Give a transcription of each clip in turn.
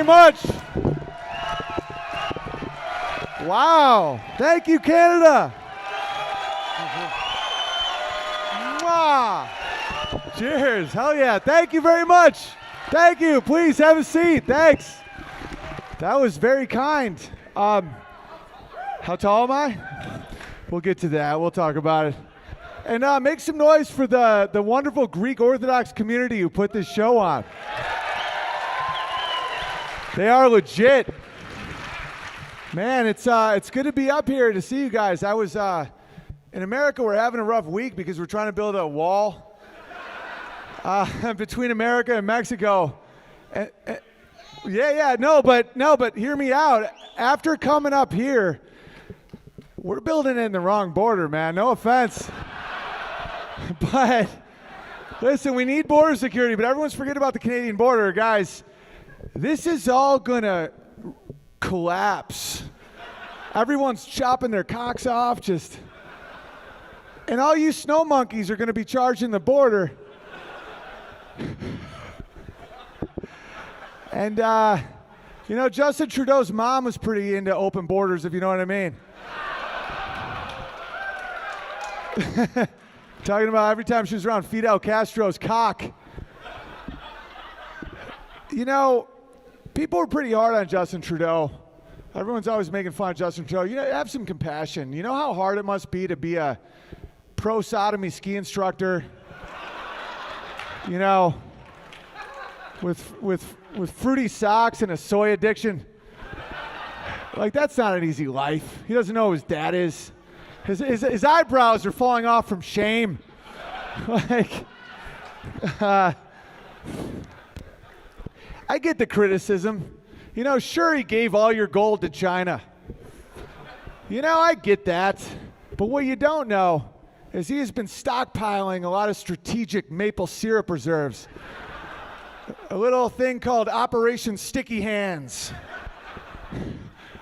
very much. Wow. Thank you, Canada. Mwah. Cheers. Hell yeah. Thank you very much. Thank you. Please have a seat. Thanks. That was very kind. How tall am I? We'll get to that. We'll talk about it. And make some noise for the wonderful Greek Orthodox community who put this show on. They are legit. Man, it's good to be up here to see you guys. I was in America. We're having a rough week because we're trying to build a wall between America and Mexico. No, but hear me out. After coming up here, we're building it in the wrong border, man. No offense. But listen, we need border security, but everyone's forgetting about the Canadian border. Guys, this is all going to collapse. Everyone's chopping their cocks off and all you snow monkeys are going to be charging the border. And, Justin Trudeau's mom was pretty into open borders, if you know what I mean. Talking about every time she was around Fidel Castro's cock. People were pretty hard on Justin Trudeau. Everyone's always making fun of Justin Trudeau. Have some compassion. You know how hard it must be to be a pro-sodomy ski instructor? With fruity socks and a soy addiction. Like, that's not an easy life. He doesn't know who his dad is. His eyebrows are falling off from shame. I get the criticism. Sure, he gave all your gold to China. I get that. But what you don't know is he has been stockpiling a lot of strategic maple syrup reserves. A little thing called Operation Sticky Hands.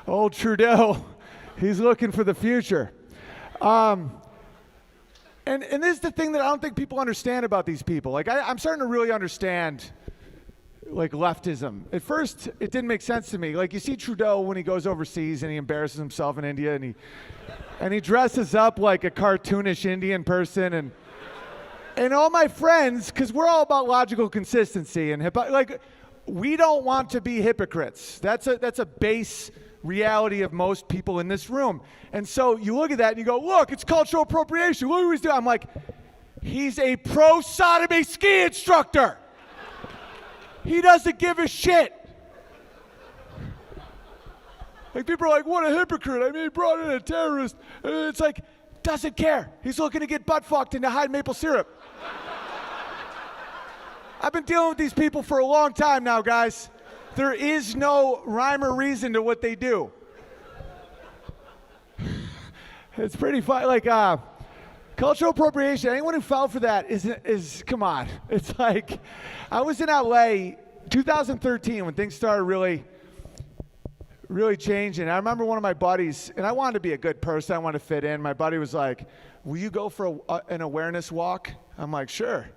Old Trudeau, he's looking for the future. And this is the thing that I don't think people understand about these people. I'm starting to really understand, leftism. At first, it didn't make sense to me. You see Trudeau when he goes overseas and he embarrasses himself in India and he dresses up like a cartoonish Indian person and all my friends, because we're all about logical consistency and we don't want to be hypocrites. That's a base reality of most people in this room. And so you look at that and you go, look, it's cultural appropriation. Look what he's doing. I'm like, he's a pro-sodomy ski instructor. He doesn't give a shit. People are like, what a hypocrite. He brought in a terrorist. And it's doesn't care. He's looking to get butt fucked and to hide maple syrup. I've been dealing with these people for a long time now, guys. There is no rhyme or reason to what they do. It's pretty fun. Cultural appropriation, anyone who fell for that is come on. It's I was in LA 2013 when things started really changing. I remember one of my buddies, and I wanted to be a good person. I wanted to fit in. My buddy was like, will you go for an awareness walk? I'm like, sure.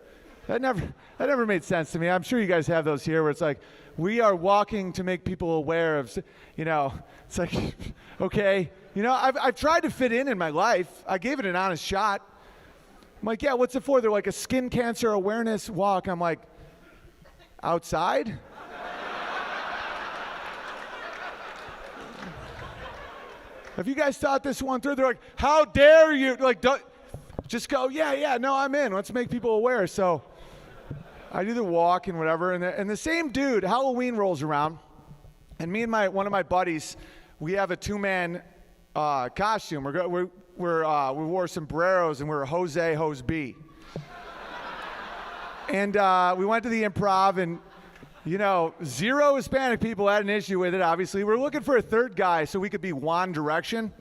That never made sense to me. I'm sure you guys have those here where it's we are walking to make people aware of, it's okay. I've tried to fit in my life. I gave it an honest shot. I'm like, yeah, what's it for? They're like a skin cancer awareness walk. I'm like, outside? Have you guys thought this one through? They're like, how dare you? Just go, yeah, no, I'm in. Let's make people aware. So I do the walk and whatever. And the same dude, Halloween rolls around. And me and one of my buddies, we have a two-man costume. We wore sombreros and we were Jose, Hose B. And we went to the Improv and, zero Hispanic people had an issue with it, obviously. We're looking for a third guy so we could be One Direction.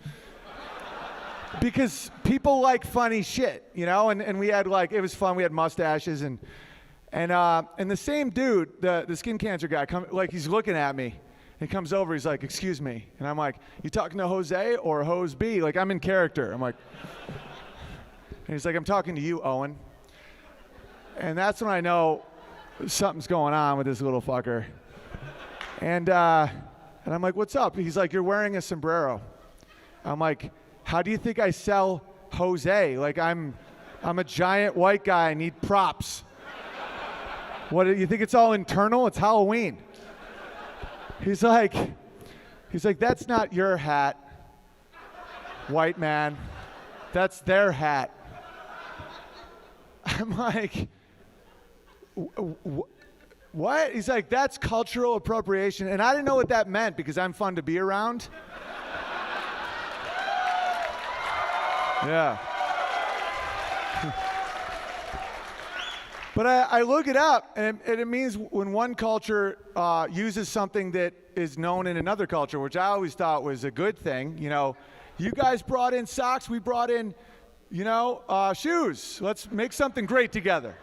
Because people like funny shit, and we had it was fun. We had mustaches and the same dude, the skin cancer guy, he's looking at me. He comes over, he's like, excuse me. And I'm like, you talking to Jose or Hose B? I'm in character. I'm like, and he's like, I'm talking to you, Owen. And that's when I know something's going on with this little fucker. And I'm like, what's up? He's like, you're wearing a sombrero. I'm like, how do you think I sell Jose? Like, I'm a giant white guy. I need props. What, you think it's all internal? It's Halloween. He's like, that's not your hat, white man. That's their hat. I'm like, what? He's like, that's cultural appropriation. And I didn't know what that meant because I'm fun to be around. Yeah. But I look it up, and it means when one culture uses something that is known in another culture, which I always thought was a good thing. You know, you guys brought in socks, we brought in, shoes. Let's make something great together.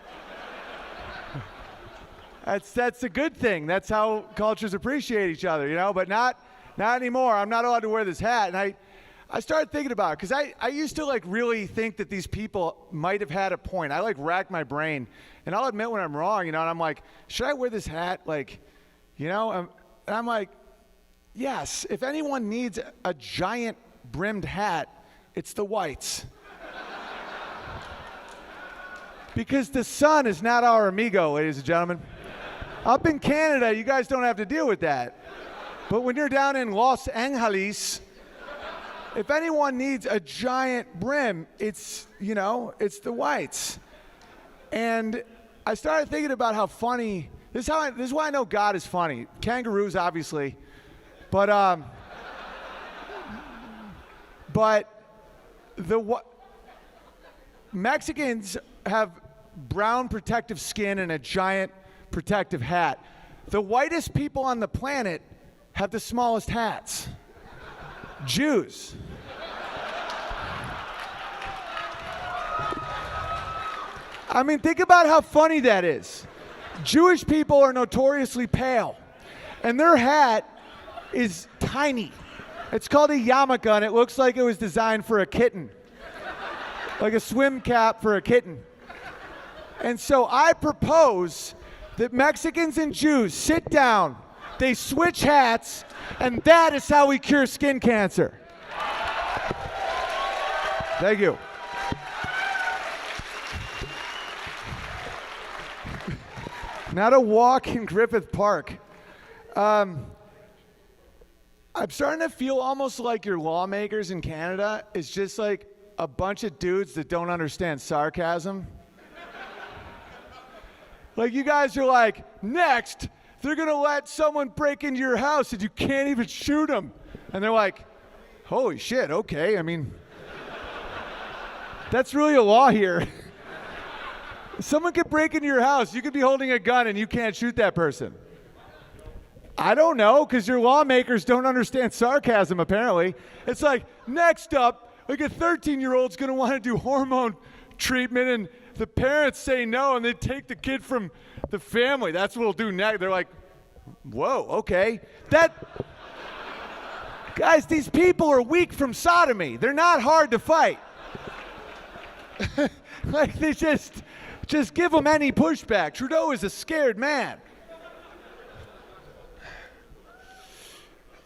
That's a good thing. That's how cultures appreciate each other, but not anymore. I'm not allowed to wear this hat. And I started thinking about it because I used to really think that these people might have had a point. I racked my brain, and I'll admit when I'm wrong, and I'm like, should I wear this hat? And I'm like, yes, if anyone needs a giant brimmed hat, it's the whites. Because the sun is not our amigo, ladies and gentlemen. Up in Canada, you guys don't have to deal with that. But when you're down in Los Angeles, if anyone needs a giant brim, it's the whites. And I started thinking about how funny, this is why I know God is funny. Kangaroos, obviously. But Mexicans have brown protective skin and a giant protective hat. The whitest people on the planet have the smallest hats. Jews. I mean, think about how funny that is. Jewish people are notoriously pale, and their hat is tiny. It's called a yarmulke, and it looks like it was designed for a kitten, like a swim cap for a kitten. And so I propose that Mexicans and Jews sit down, they switch hats, and that is how we cure skin cancer. Thank you. Not a walk in Griffith Park. I'm starting to feel almost like your lawmakers in Canada is just like a bunch of dudes that don't understand sarcasm. Like, you guys are like, next, they're going to let someone break into your house and you can't even shoot them. And they're like, holy shit, okay. I mean, that's really a law here. Someone could break into your house. You could be holding a gun and you can't shoot that person. I don't know, because your lawmakers don't understand sarcasm, apparently. It's like, next up, like a 13-year-old's going to want to do hormone treatment and the parents say no and they take the kid from the family. That's what we'll do next. They're like, whoa, okay. Guys, these people are weak from sodomy. They're not hard to fight. Like, they just give them any pushback. Trudeau is a scared man.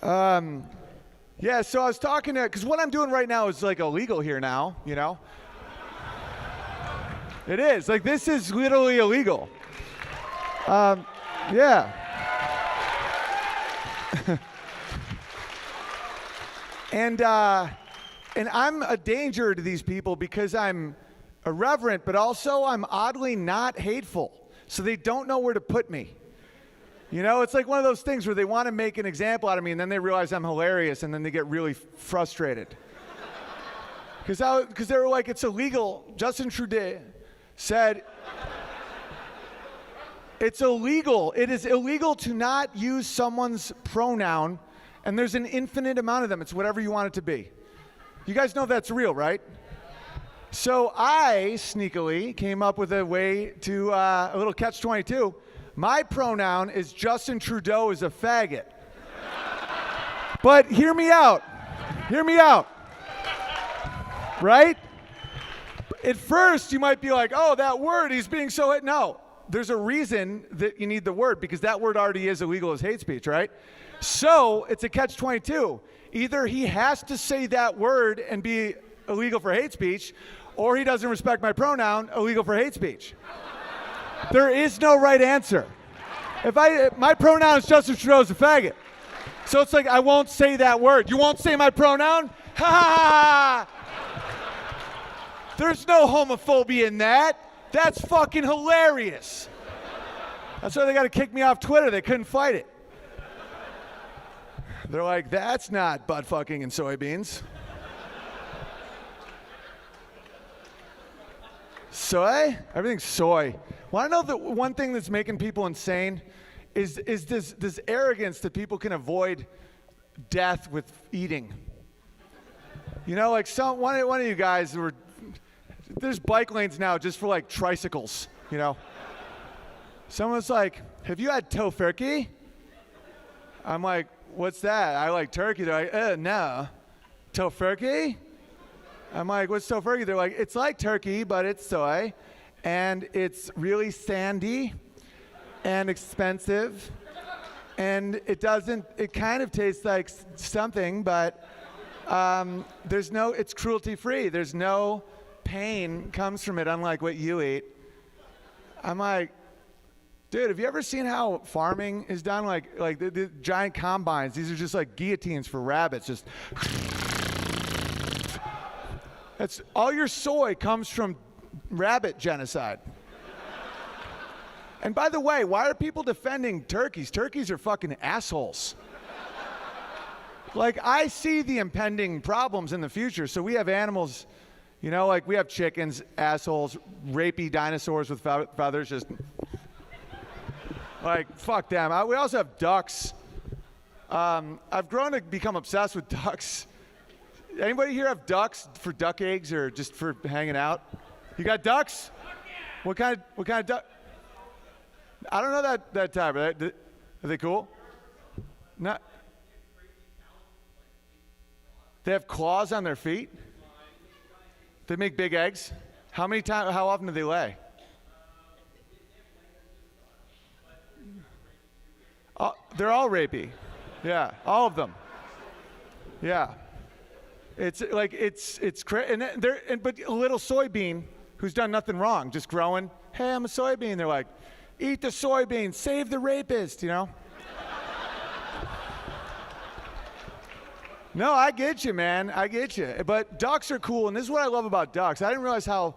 Yeah, so I was talking to, because what I'm doing right now is like illegal here now, It is. Like, this is literally illegal. Yeah. And I'm a danger to these people because I'm irreverent, but also I'm oddly not hateful. So they don't know where to put me. It's like one of those things where they want to make an example out of me and then they realize I'm hilarious and then they get really frustrated. Because they were like, it's illegal. Justin Trudeau said, it's illegal. It is illegal to not use someone's pronoun, and there's an infinite amount of them. It's whatever you want it to be. You guys know that's real, right? So I sneakily came up with a way to, a little catch-22. My pronoun is Justin Trudeau is a faggot. But hear me out. Hear me out. Right? At first, you might be like, oh, that word, he's being so... No. there's a reason that you need the word, because that word already is illegal as hate speech, right? So it's a catch-22. Either he has to say that word and be illegal for hate speech, or he doesn't respect my pronoun, illegal for hate speech. There is no right answer. My pronoun is Justin Trudeau's a faggot. So it's like, I won't say that word. You won't say my pronoun? Ha ha ha! There's no homophobia in that. That's fucking hilarious. That's why they got to kick me off Twitter. They couldn't fight it. They're like, that's not butt fucking and soybeans. Soy? Everything's soy. Want to know the one thing that's making people insane is this arrogance that people can avoid death with eating. You know, like one of you guys there's bike lanes now just for like tricycles, you know. Someone's like, have you had tofurkey? I'm like, what's that? I like turkey. They're like, no. Tofurkey? I'm like, what's tofurkey? They're like, it's like turkey, but it's soy, and it's really sandy and expensive, and it kind of tastes like something, but it's cruelty-free. There's no pain comes from it, unlike what you eat. I'm like, dude, have you ever seen how farming is done? Like the giant combines, these are just like guillotines for rabbits, just. That's all your soy comes from rabbit genocide. And by the way, why are people defending turkeys? Turkeys are fucking assholes. Like, I see the impending problems in the future. So we have animals, you know, like we have chickens, assholes, rapey dinosaurs with feathers, just like, fuck them. We also have ducks. I've grown to become obsessed with ducks. Anybody here have ducks for duck eggs or just for hanging out? You got ducks? What kind of duck? I don't know that type. Are they cool? Not. They have claws on their feet. They make big eggs. How often do they lay? They're all rapey. Yeah, all of them. Yeah. It's like it's crazy, but a little soybean who's done nothing wrong, just growing. Hey, I'm a soybean. They're like, eat the soybean, save the rapist. You know. No, I get you, man. I get you. But ducks are cool, and this is what I love about ducks. I didn't realize how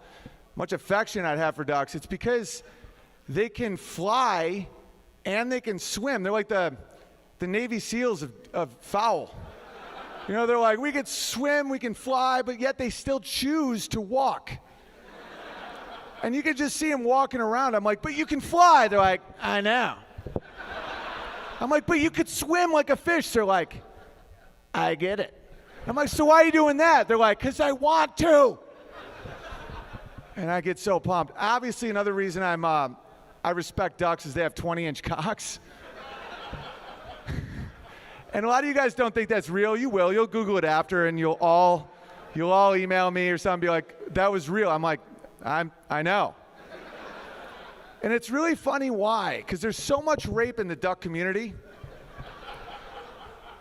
much affection I'd have for ducks. It's because they can fly and they can swim. They're like the Navy SEALs of fowl. You know, they're like, we can swim, we can fly, but yet they still choose to walk. And you can just see them walking around. I'm like, but you can fly. They're like, I know. I'm like, but you could swim like a fish. They're like, I get it. I'm like, so why are you doing that? They're like, because I want to. And I get so pumped. Obviously, another reason I respect ducks is they have 20-inch cocks. And a lot of you guys don't think that's real. You will. You'll Google it after, and you'll all email me or something, be like, that was real. I'm like, I know. And it's really funny why, because there's so much rape in the duck community.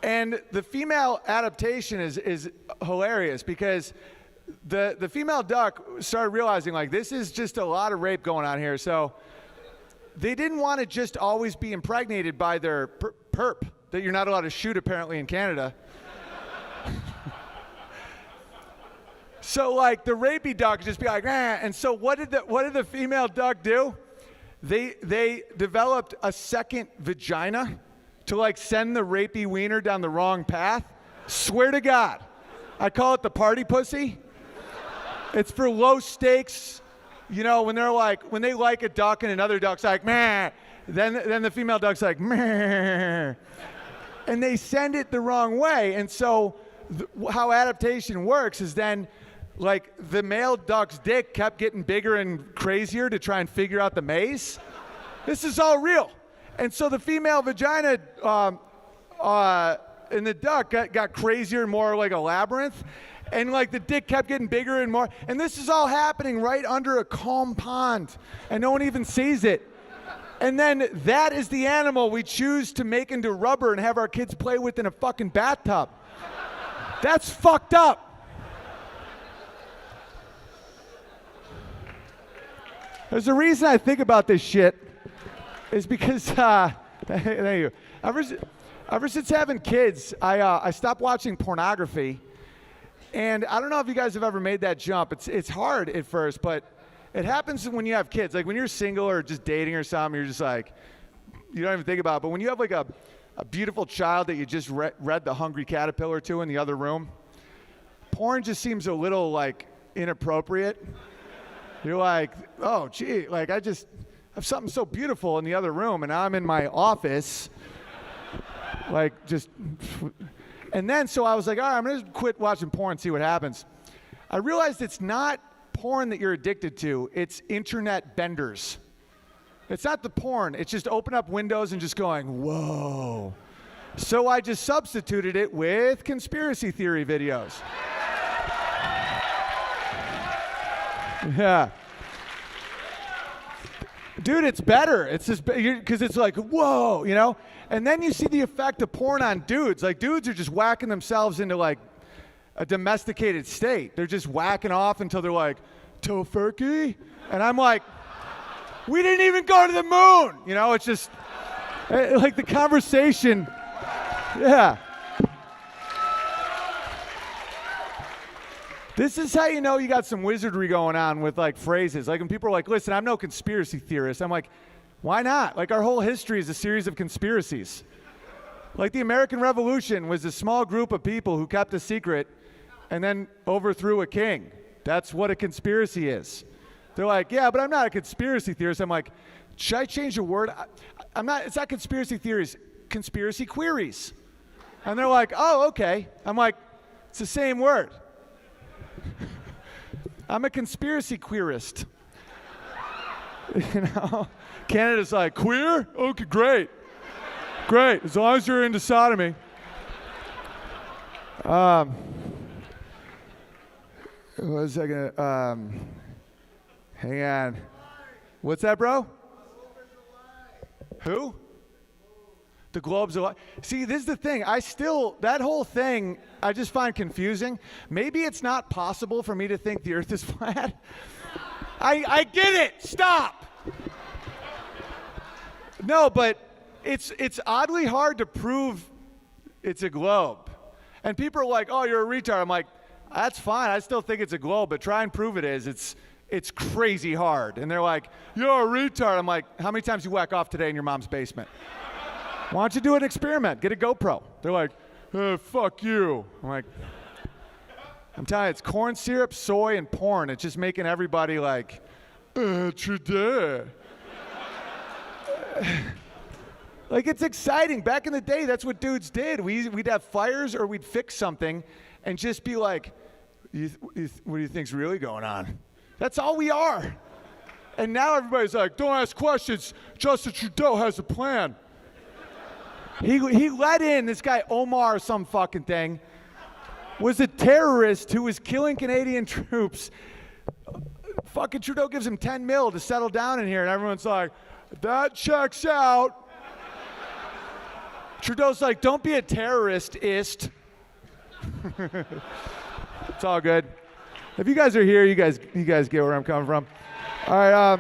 And the female adaptation is hilarious, because the female duck started realizing, like, this is just a lot of rape going on here. So they didn't want to just always be impregnated by their perp that you're not allowed to shoot apparently in Canada. So like the rapey duck just be like, and so what did the female duck do? They developed a second vagina to like send the rapey wiener down the wrong path. Swear to God. I call it the party pussy. It's for low stakes. You know, when they like a duck and another duck's like, meh, then the female duck's like, meh. And they send it the wrong way. And so how adaptation works is then, like, the male duck's dick kept getting bigger and crazier to try and figure out the maze. This is all real. And so the female vagina in the duck got crazier and more like a labyrinth. And like the dick kept getting bigger and more. And this is all happening right under a calm pond. And no one even sees it. And then that is the animal we choose to make into rubber and have our kids play with in a fucking bathtub. That's fucked up. There's a reason I think about this shit. Is because, thank you. Ever since having kids, I stopped watching pornography. And I don't know if you guys have ever made that jump. It's hard at first, but it happens when you have kids. Like when you're single or just dating or something, you're just like, you don't even think about it. But when you have like a beautiful child that you just read The Hungry Caterpillar to in the other room, porn just seems a little like inappropriate. You're like, oh, gee, like I just have something so beautiful in the other room and I'm in my office. Like just, and then so I was like, all right, I'm gonna quit watching porn and see what happens. I realized it's not porn that you're addicted to, it's internet benders. It's not the porn, it's just open up windows and just going, whoa. So I just substituted it with conspiracy theory videos. Yeah. Dude, it's better. It's just because it's like, whoa, you know? And then you see the effect of porn on dudes. Like, dudes are just whacking themselves into, like, a domesticated state. They're just whacking off until they're like, tofurkey? And I'm like, we didn't even go to the moon! You know, it's just, like, the conversation, yeah. This is how you know you got some wizardry going on with like phrases. Like when people are like, listen, I'm no conspiracy theorist. I'm like, why not? Like our whole history is a series of conspiracies. Like the American Revolution was a small group of people who kept a secret and then overthrew a king. That's what a conspiracy is. They're like, yeah, but I'm not a conspiracy theorist. I'm like, should I change the word? It's not conspiracy theories, conspiracy queries. And they're like, oh, okay. I'm like, it's the same word. I'm a conspiracy queerist. You know? Canada's like, queer? Okay, great. Great, as long as you're into sodomy. What was I gonna, hang on. What's that, bro? Who? The globe's alive. See, this is the thing. That whole thing, I just find confusing. Maybe it's not possible for me to think the earth is flat. I get it. Stop. No, but it's oddly hard to prove it's a globe. And people are like, oh, you're a retard. I'm like, that's fine. I still think it's a globe, but try and prove it is. It's crazy hard. And they're like, you're a retard. I'm like, how many times you whack off today in your mom's basement? Why don't you do an experiment? Get a GoPro. They're like, fuck you. I'm like, I'm telling you, it's corn syrup, soy, and porn. It's just making everybody like, today. Like, it's exciting. Back in the day, that's what dudes did. We'd have fires or we'd fix something and just be like, what do you think's really going on? That's all we are. And now everybody's like, don't ask questions. Justin Trudeau has a plan. He let in this guy Omar or some fucking thing, was a terrorist who was killing Canadian troops. Fucking Trudeau gives him 10 mil to settle down in here, and everyone's like, that checks out. Trudeau's like, don't be a terrorist-ist. It's all good. If you guys are here, you guys get where I'm coming from. All right,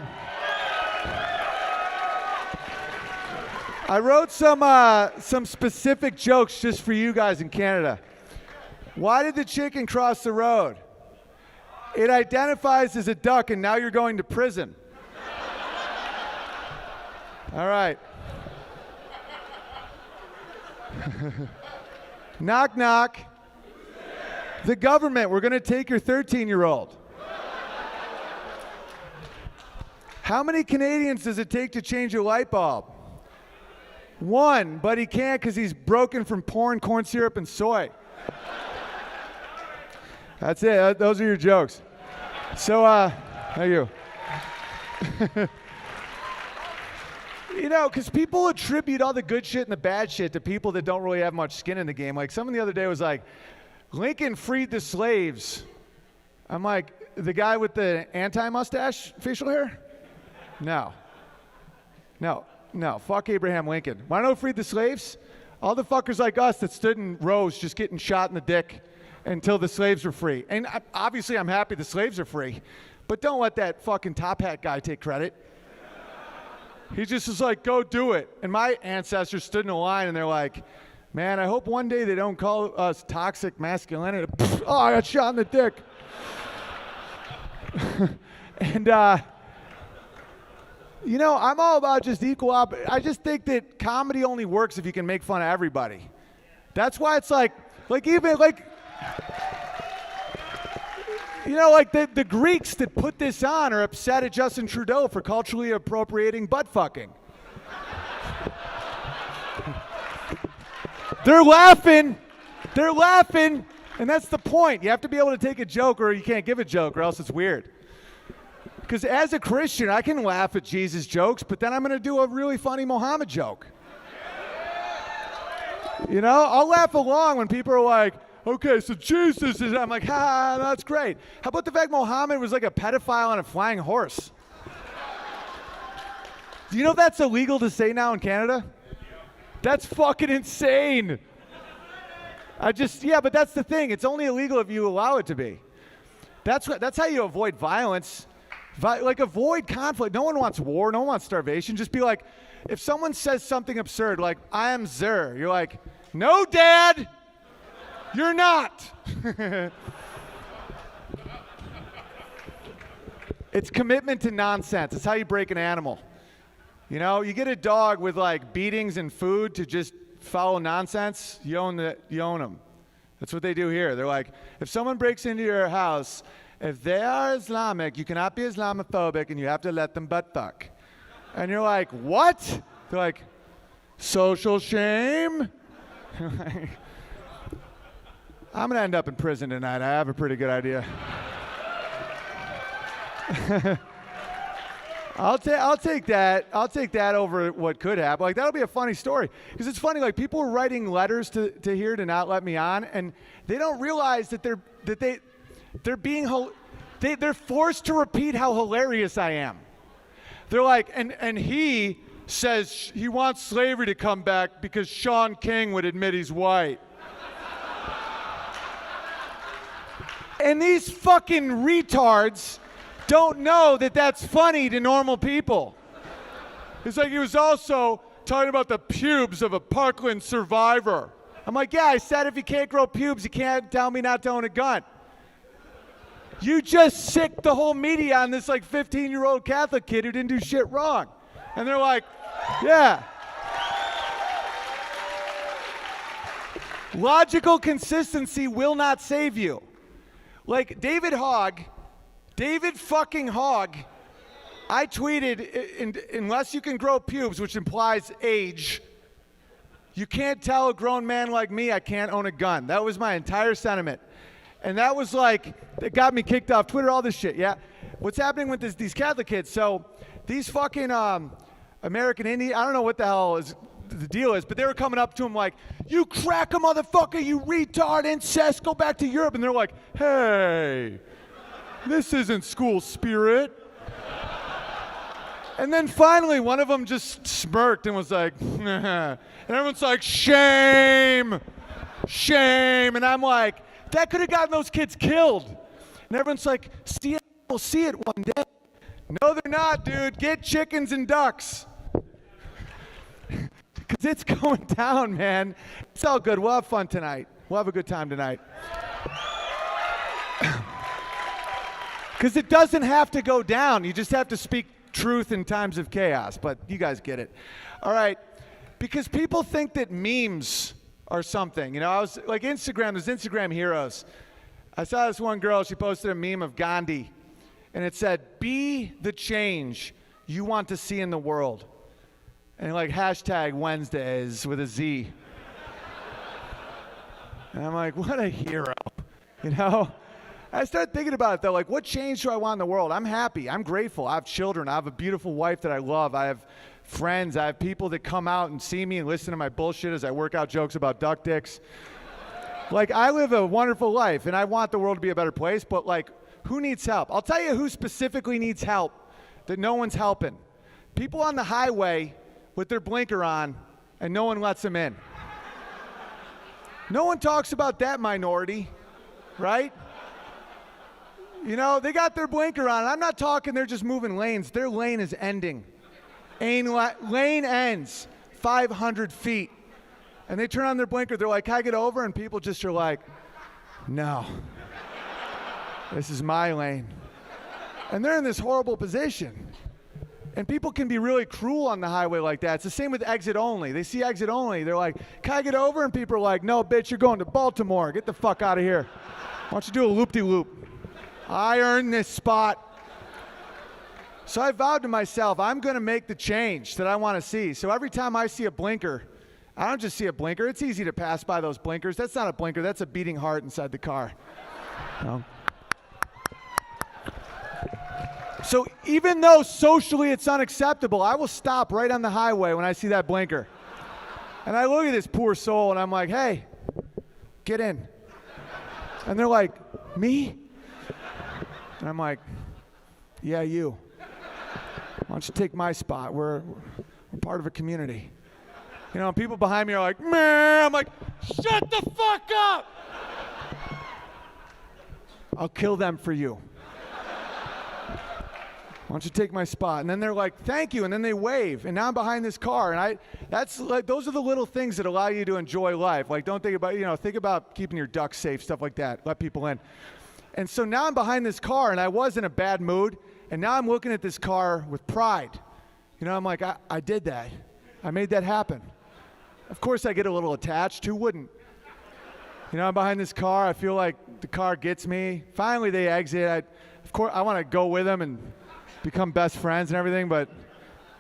I wrote some specific jokes just for you guys in Canada. Why did the chicken cross the road? It identifies as a duck, and now you're going to prison. All right. Knock, knock. The government, we're going to take your 13-year-old. How many Canadians does it take to change a light bulb? One, but he can't because he's broken from porn, corn syrup, and soy. That's it. Those are your jokes. So, thank you. You know, because people attribute all the good shit and the bad shit to people that don't really have much skin in the game. Like, someone the other day was like, Lincoln freed the slaves. I'm like, the guy with the anti-mustache facial hair? No. No, fuck Abraham Lincoln. Want to know who freed the slaves? All the fuckers like us that stood in rows just getting shot in the dick until the slaves were free. And obviously I'm happy the slaves are free, but don't let that fucking top hat guy take credit. He just is like, go do it. And my ancestors stood in a line and they're like, man, I hope one day they don't call us toxic masculinity. Oh, I got shot in the dick. And, you know, I'm all about just equal I just think that comedy only works if you can make fun of everybody. That's why it's like even like, you know, like the Greeks that put this on are upset at Justin Trudeau for culturally appropriating butt fucking. They're laughing, and that's the point. You have to be able to take a joke or you can't give a joke or else it's weird. Because as a Christian, I can laugh at Jesus jokes, but then I'm going to do a really funny Muhammad joke. You know, I'll laugh along when people are like, okay, so Jesus is, I'm like, ha, that's great. How about the fact Muhammad was like a pedophile on a flying horse? Do you know that's illegal to say now in Canada? That's fucking insane. Yeah, but that's the thing. It's only illegal if you allow it to be. That's how you avoid violence. Like, avoid conflict. No one wants war. No one wants starvation. Just be like, if someone says something absurd, like, I am Zer, you're like, no, Dad, you're not. It's commitment to nonsense. It's how you break an animal. You know, you get a dog with, like, beatings and food to just follow nonsense, you own them. That's what they do here. They're like, if someone breaks into your house, if they are Islamic, you cannot be Islamophobic and you have to let them butt fuck. And you're like, what? They're like, social shame? I'm going to end up in prison tonight. I have a pretty good idea. I'll take that. I'll take that over what could happen. Like, that'll be a funny story. Because it's funny, like, people are writing letters to here to not let me on, and they don't realize that they're forced to repeat how hilarious I am. They're like, and he says he wants slavery to come back because Sean King would admit he's white. And these fucking retards don't know that that's funny to normal people. It's like he was also talking about the pubes of a Parkland survivor. I'm like, yeah, I said if you can't grow pubes, you can't tell me not to own a gun. You just sicked the whole media on this like 15-year-old Catholic kid who didn't do shit wrong. And they're like, yeah. Logical consistency will not save you. Like David fucking Hogg, I tweeted, unless you can grow pubes, which implies age, you can't tell a grown man like me I can't own a gun. That was my entire sentiment. And that was like, it got me kicked off Twitter, all this shit, yeah? What's happening with these Catholic kids? So these fucking American Indian, I don't know what the hell the deal is, but they were coming up to him like, you cracker motherfucker, you retard, incest, go back to Europe. And they're like, hey, this isn't school spirit. And then finally one of them just smirked and was like, and everyone's like, shame, shame. And I'm like, that could have gotten those kids killed. And everyone's like, see, we'll see it one day. No, they're not, dude. Get chickens and ducks. Because it's going down, man. It's all good. We'll have fun tonight. We'll have a good time tonight. Because it doesn't have to go down. You just have to speak truth in times of chaos. But you guys get it. All right. Because people think that memes are something. You know, I was like Instagram, there's Instagram heroes. I saw this one girl, she posted a meme of Gandhi. And it said, be the change you want to see in the world. And like hashtag Wednesdays with a Z. And I'm like, what a hero. You know? I started thinking about it though, like what change do I want in the world? I'm happy, I'm grateful, I have children, I have a beautiful wife that I love, I have friends, I have people that come out and see me and listen to my bullshit as I work out jokes about duck dicks. Like I live a wonderful life and I want the world to be a better place, but like who needs help? I'll tell you who specifically needs help that no one's helping. People on the highway with their blinker on, and no one lets them in. No one talks about that minority, right? You know, they got their blinker on. I'm not talking they're just moving lanes. Their lane is ending. Lane ends 500 feet. And they turn on their blinker. They're like, can I get over? And people just are like, no. This is my lane. And they're in this horrible position. And people can be really cruel on the highway like that. It's the same with exit only. They see exit only. They're like, can I get over? And people are like, no, bitch, you're going to Baltimore. Get the fuck out of here. Why don't you do a loop-de-loop? I earned this spot. So I vowed to myself, I'm going to make the change that I want to see. So every time I see a blinker, I don't just see a blinker. It's easy to pass by those blinkers. That's not a blinker. That's a beating heart inside the car. No. So even though socially it's unacceptable, I will stop right on the highway when I see that blinker. And I look at this poor soul and I'm like, hey, get in. And they're like, me? And I'm like, yeah, you. Why don't you take my spot? We're part of a community. You know, and people behind me are like, man, I'm like, shut the fuck up. I'll kill them for you. Why don't you take my spot? And then they're like, thank you. And then they wave. And now I'm behind this car. And that's like, those are the little things that allow you to enjoy life. Like, don't think about, think about keeping your ducks safe, stuff like that. Let people in. And so now I'm behind this car, and I was in a bad mood. And now I'm looking at this car with pride. You know, I'm like, I did that. I made that happen. Of course I get a little attached. Who wouldn't? You know, I'm behind this car. I feel like the car gets me. Finally, they exit. Of course, I want to go with them and become best friends and everything, but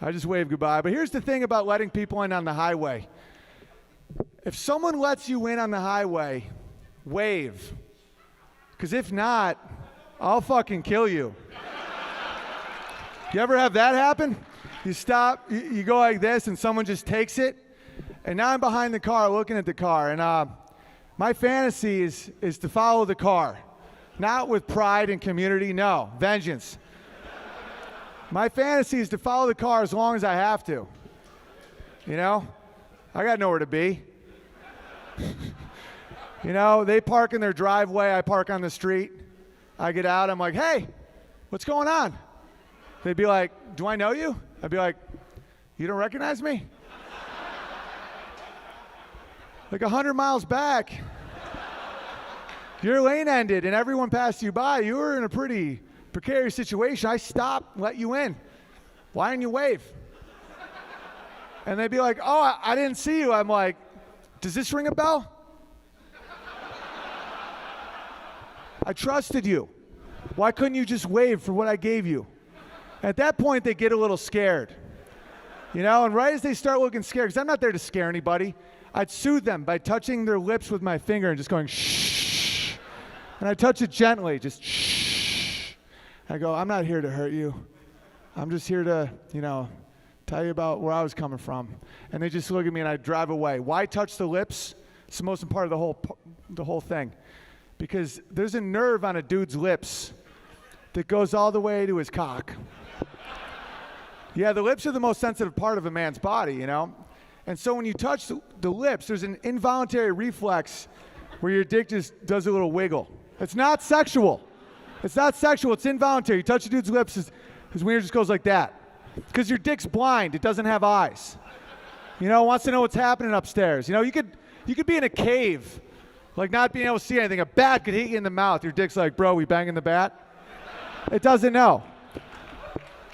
I just wave goodbye. But here's the thing about letting people in on the highway. If someone lets you in on the highway, wave. Because if not, I'll fucking kill you. You ever have that happen? You stop, you go like this, and someone just takes it. And now I'm behind the car looking at the car. And my fantasy is to follow the car. Not with pride and community, no, vengeance. My fantasy is to follow the car as long as I have to. You know? I got nowhere to be. You know, they park in their driveway, I park on the street. I get out, I'm like, hey, what's going on? They'd be like, do I know you? I'd be like, you don't recognize me? Like 100 miles back, your lane ended and everyone passed you by. You were in a pretty precarious situation. I stopped, let you in. Why didn't you wave? And they'd be like, oh, I didn't see you. I'm like, does this ring a bell? I trusted you. Why couldn't you just wave for what I gave you? At that point, they get a little scared. You know, and right as they start looking scared, because I'm not there to scare anybody, I'd soothe them by touching their lips with my finger and just going, shh. And I touch it gently, just shh. I go, I'm not here to hurt you. I'm just here to, tell you about where I was coming from. And they just look at me and I drive away. Why touch the lips? It's the most important part of the whole thing. Because there's a nerve on a dude's lips that goes all the way to his cock. Yeah, the lips are the most sensitive part of a man's body, you know? And so when you touch the lips, there's an involuntary reflex where your dick just does a little wiggle. It's not sexual. It's not sexual. It's involuntary. You touch a dude's lips, his wiener just goes like that. Because your dick's blind. It doesn't have eyes. You know, it wants to know what's happening upstairs. You know, you could be in a cave, like not being able to see anything. A bat could hit you in the mouth. Your dick's like, bro, we banging the bat? It doesn't know.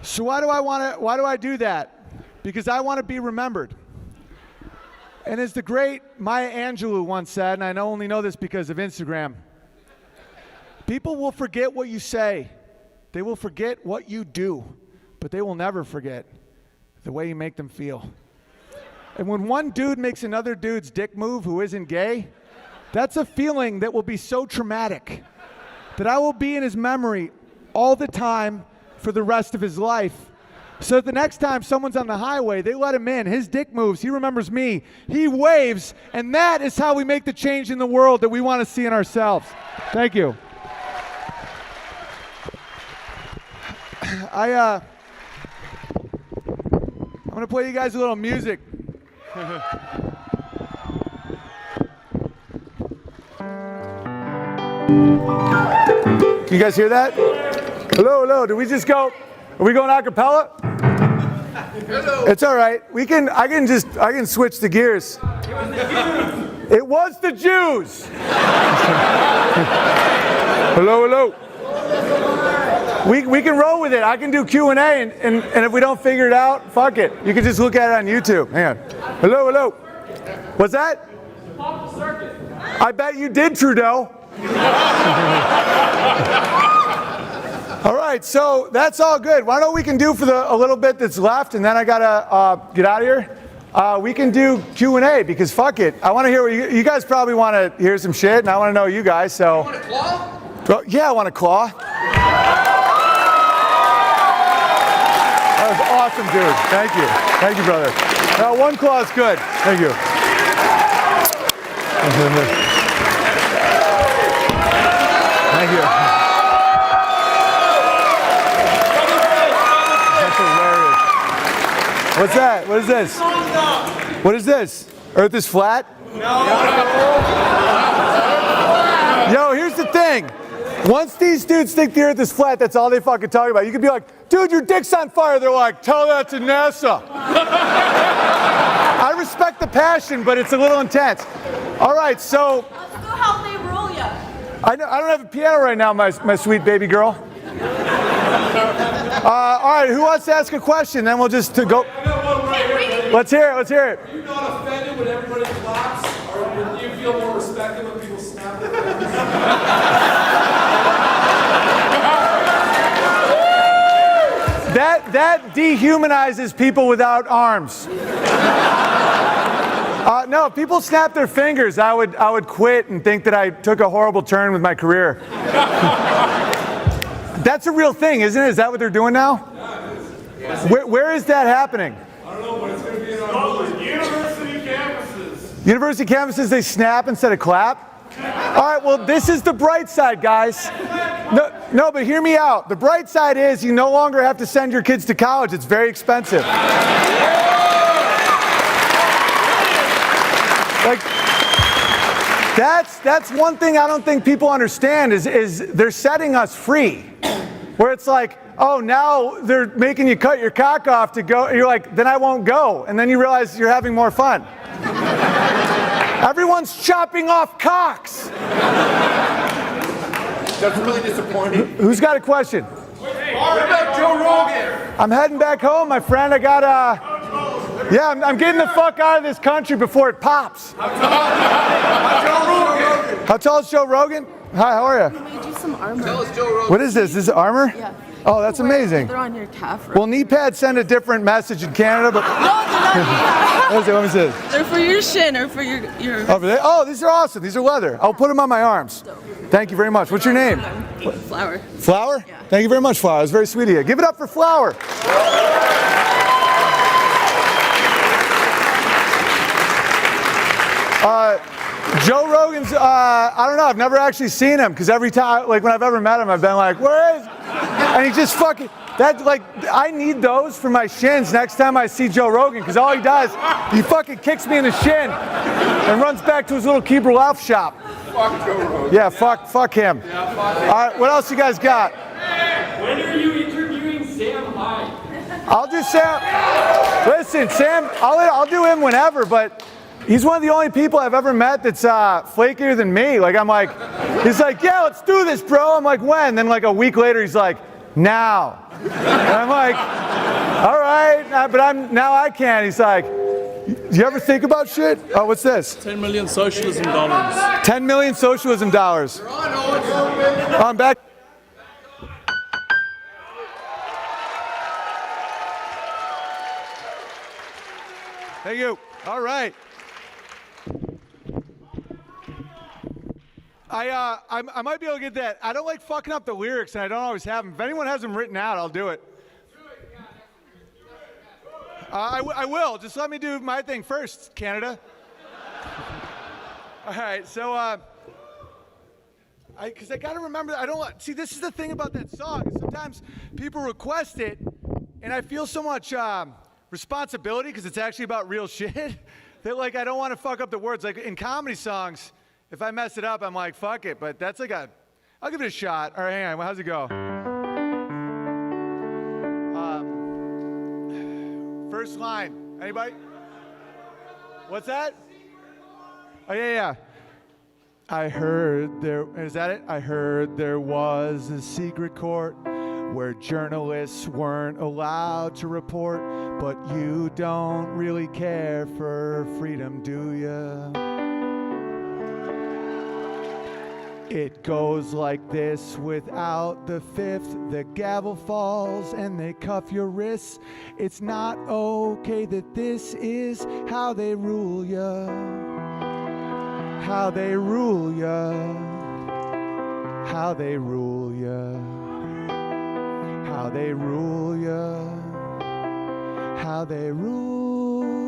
So why do I do that? Because I want to be remembered. And as the great Maya Angelou once said, and I only know this because of Instagram, people will forget what you say. They will forget what you do, but they will never forget the way you make them feel. And when one dude makes another dude's dick move who isn't gay, that's a feeling that will be so traumatic that I will be in his memory all the time for the rest of his life. So that the next time someone's on the highway, they let him in, his dick moves, he remembers me, he waves, and that is how we make the change in the world that we want to see in ourselves. Thank you. I'm gonna play you guys a little music. Can you guys hear that? Hello, hello. Did we just go? Are we going a cappella? Hello. It's all right. I can switch the gears. It was the Jews. Hello, hello. We can roll with it. I can do Q&A, and if we don't figure it out, fuck it. You can just look at it on YouTube. Hang on. Hello, hello. What's that? Pop the circuit. I bet you did, Trudeau. All right, so that's all good. Why don't we can do for a little bit that's left, and then I gotta get out of here. We can do Q&A because fuck it. I want to hear what you guys probably want to hear some shit, and I want to know you guys. So. You want a claw? Yeah, I want a claw. That was awesome, dude. Thank you. Thank you, brother. One claw is good. Thank you. Thank you. That's hilarious. What's that? What is this? What is this? Earth is flat? No. Yo, here's the thing. Once these dudes think the earth is flat, that's all they fucking talk about. You could be like, dude, your dick's on fire. They're like, tell that to NASA. I respect the passion, but it's a little intense. All right, so. Let's go how they rule ya. I don't have a piano right now, my sweet baby girl. All right, who wants to ask a question? Then we'll just go. Let's hear it. Let's hear it. Are you not offended when everybody claps, or do you feel more respected when people snap their fingers? That dehumanizes people without arms. No, if people snap their fingers, I would quit and think that I took a horrible turn with my career. That's a real thing, isn't it? Is that what they're doing now? Yeah, where is that happening? I don't know, but it's going to be in our university campuses. University campuses, they snap instead of clap? All right, well, this is the bright side, guys. No, but hear me out. The bright side is you no longer have to send your kids to college. It's very expensive. Like, that's one thing I don't think people understand is they're setting us free. Where it's like, oh, now they're making you cut your cock off to go. You're like, then I won't go. And then you realize you're having more fun. Everyone's chopping off cocks. That's really disappointing. Who's got a question? What about Joe Rogan? I'm heading back home, my friend. I got I'm getting the fuck out of this country before it pops. How tall is Joe Rogan? Hi, how are you? We made you some armor. Tell us Joe Rogan. What is this? This is armor? Yeah. Oh, that's amazing. They're on your calf. Right? Well, knee pads send a different message in Canada, but. No, they're not. Let me see. They're for your shin or for your. Over there? Oh, these are awesome. These are leather. I'll put them on my arms. Thank you very much. What's your name? Flower. Flower? Yeah. Thank you very much, Flower. It was very sweet of you. Give it up for Flower. Joe Rogan's, I don't know, I've never actually seen him because every time, like when I've ever met him, I've been like, where is he? And he just fucking, I need those for my shins next time I see Joe Rogan because all he does, he fucking kicks me in the shin and runs back to his little Keebler Ralph shop. Fuck Joe Rogan. Yeah, fuck him. Yeah, fuck him. All right, what else you guys got? When are you interviewing Sam Hyde? I'll do Sam. Listen, Sam, I'll do him whenever, but he's one of the only people I've ever met that's flakier than me. Like, he's like, yeah, let's do this, bro. I'm like, when? Then like a week later, he's like, now. And I'm like, all right, but now I can't. He's like, you ever think about shit? Oh, what's this? 10 million socialism dollars. 10 million socialism dollars. I'm back. Thank you. All right. I might be able to get that. I don't like fucking up the lyrics, and I don't always have them. If anyone has them written out, I'll do it. I will. Just let me do my thing first, Canada. All right. So, because I got to remember. See, this is the thing about that song. Sometimes people request it, and I feel so much responsibility because it's actually about real shit. That like I don't want to fuck up the words. Like in comedy songs, if I mess it up, I'm like, fuck it. But that's like I'll give it a shot. All right, hang on. How's it go? First line. Anybody? What's that? Oh, yeah. I heard there, is that it? I heard there was a secret court where journalists weren't allowed to report, but you don't really care for freedom, do ya? It goes like this without the fifth. The gavel falls and they cuff your wrists. It's not okay that this is how they rule ya. How they rule ya. How they rule ya. How they rule ya. How they rule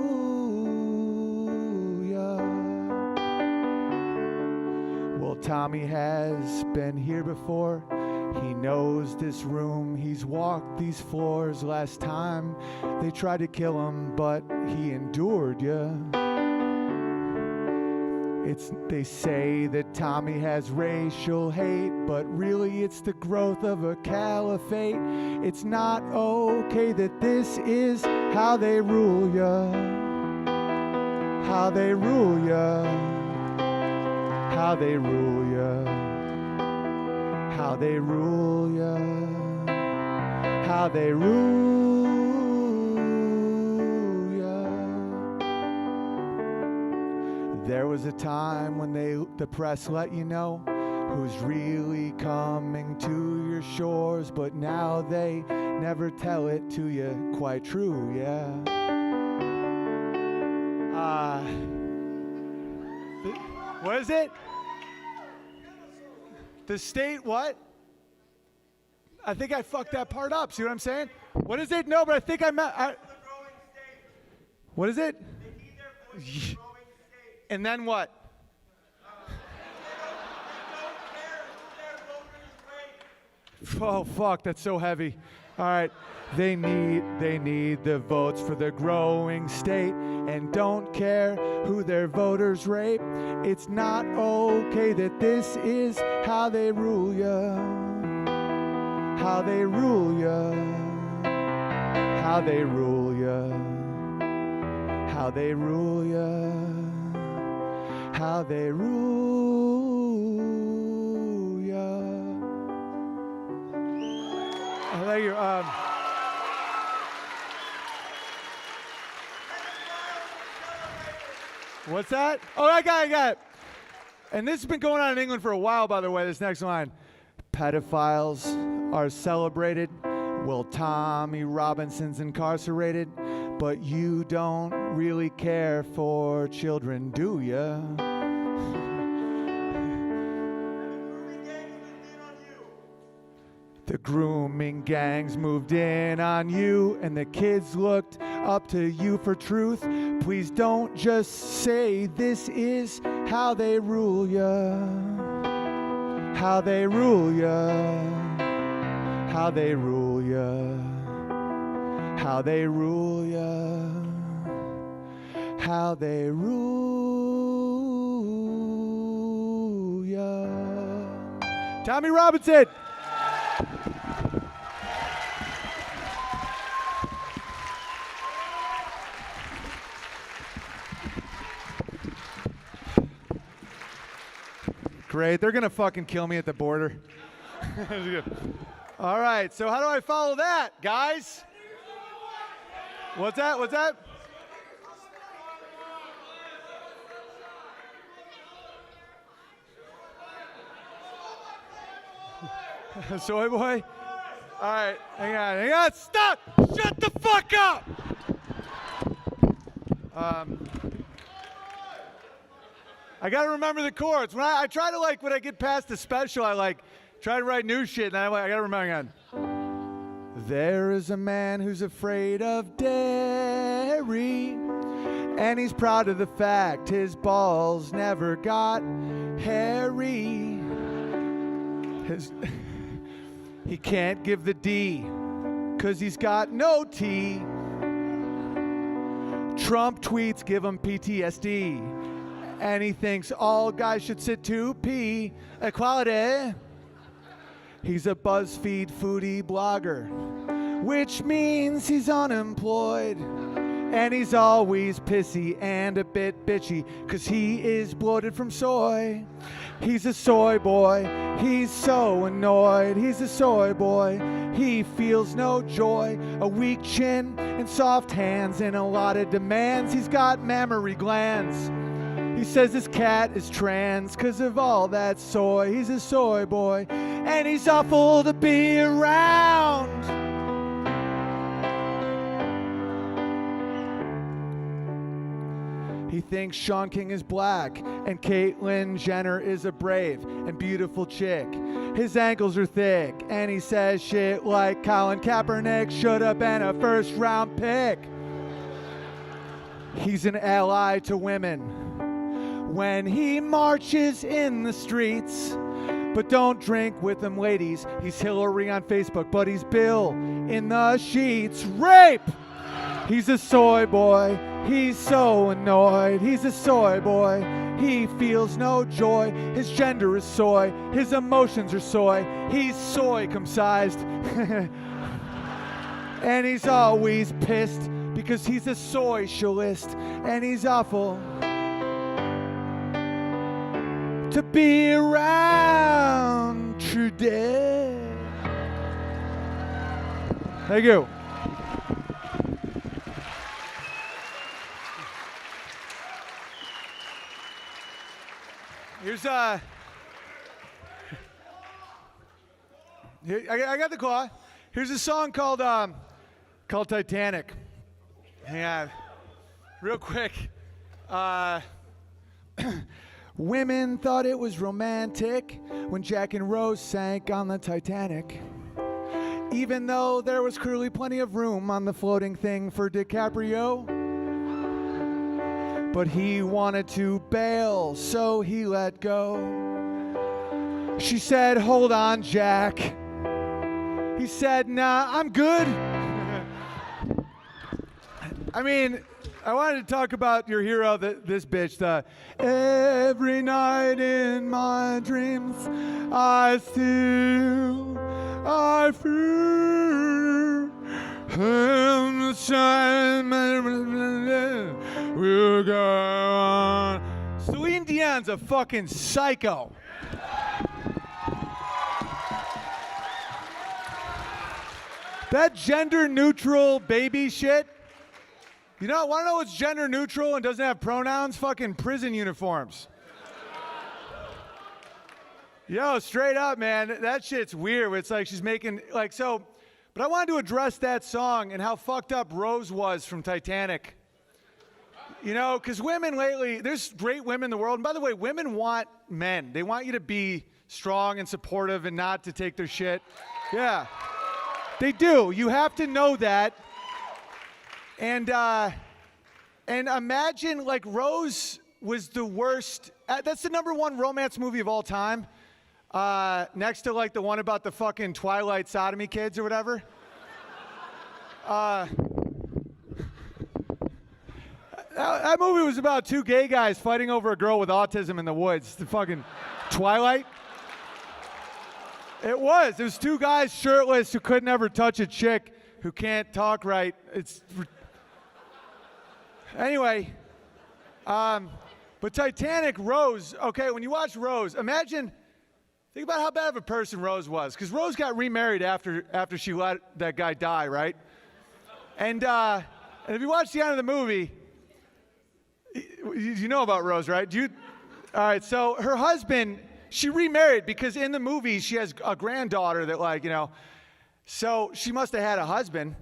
ya. Well, Tommy has been here before. He knows this room. He's walked these floors. Last time they tried to kill him, but he endured ya. They say that Tommy has racial hate, but really it's the growth of a caliphate. It's not okay that this is how they rule ya. How they rule ya. How they rule ya. How they rule ya. How they rule ya. There was a time when the press let you know who's really coming to your shores, but now they never tell it to you. Quite true, yeah. What is it? The state what? I think I fucked that part up. See what I'm saying? What is it? No, but I think I meant. What is it? And then what? Oh fuck, that's so heavy. All right, they need the votes for the growing state and don't care who their voters rape. It's not okay that this is how they rule ya. How they rule ya. How they rule ya. How they rule ya. How they rule ya. Thank you. What's that? Oh, I got it. And this has been going on in England for a while, by the way, this next line. Pedophiles are celebrated. Well, Tommy Robinson's incarcerated, but you don't really care for children, do ya? The grooming gangs moved in on you, and the kids looked up to you for truth. Please don't just say this is how they rule ya. How they rule ya. How they rule ya. How they rule ya. How they rule ya. Tommy Robinson. Great. They're going to fucking kill me at the border. All right. So how do I follow that, guys? What's that? What's that? Soy boy? All right. Hang on. Stop. Shut the fuck up. I gotta remember the chords. When I try to when I get past the special, I try to write new shit, and I gotta remember again. There is a man who's afraid of dairy, and he's proud of the fact his balls never got hairy. He can't give the D, 'cause he's got no T. Trump tweets give him PTSD. And he thinks all guys should sit to pee. Equality. He's a BuzzFeed foodie blogger, which means he's unemployed. And he's always pissy and a bit bitchy, 'cause he is bloated from soy. He's a soy boy, he's so annoyed. He's a soy boy, he feels no joy. A weak chin and soft hands and a lot of demands. He's got mammary glands. He says his cat is trans 'cause of all that soy. He's a soy boy, and he's awful to be around. He thinks Sean King is black and Caitlyn Jenner is a brave and beautiful chick. His ankles are thick and he says shit like Colin Kaepernick should have been a first round pick. He's an ally to women when he marches in the streets. But don't drink with him, ladies. He's Hillary on Facebook, but he's Bill in the sheets. Rape! He's a soy boy, he's so annoyed. He's a soy boy, he feels no joy. His gender is soy, his emotions are soy. He's soy-cum-sized. And he's always pissed because he's a socialist. And he's awful to be around today. Thank you. Here's I got the claw. Here's a song called Titanic. Hang on, real quick. Women thought it was romantic when Jack and Rose sank on the Titanic, even though there was clearly plenty of room on the floating thing for DiCaprio. But he wanted to bail, so he let go. She said, hold on, Jack. He said, nah, I'm good. I mean, I wanted to talk about your hero, this bitch. Every night in my dreams, I feel and the sun will go on. Celine Dion's a fucking psycho. That gender neutral baby shit. You know, want to know what's gender neutral and doesn't have pronouns? Fucking prison uniforms. Yo, straight up, man. That shit's weird. It's like she's making, like, so. But I wanted to address that song and how fucked up Rose was from Titanic. You know, because women lately, there's great women in the world. And by the way, women want men. They want you to be strong and supportive and not to take their shit. Yeah. They do. You have to know that. And imagine, like, Rose was the worst. That's the #1 romance movie of all time. Next to, like, the one about the fucking Twilight sodomy kids or whatever. That movie was about two gay guys fighting over a girl with autism in the woods. The fucking Twilight. It was. It was two guys shirtless who could never touch a chick who can't talk right. Anyway, but Titanic, Rose, okay, when you watch Rose, think about how bad of a person Rose was. Because Rose got remarried after she let that guy die, right? And if you watch the end of the movie, you know about Rose, right? All right, so her husband, she remarried because in the movie she has a granddaughter that, like, you know, so she must have had a husband.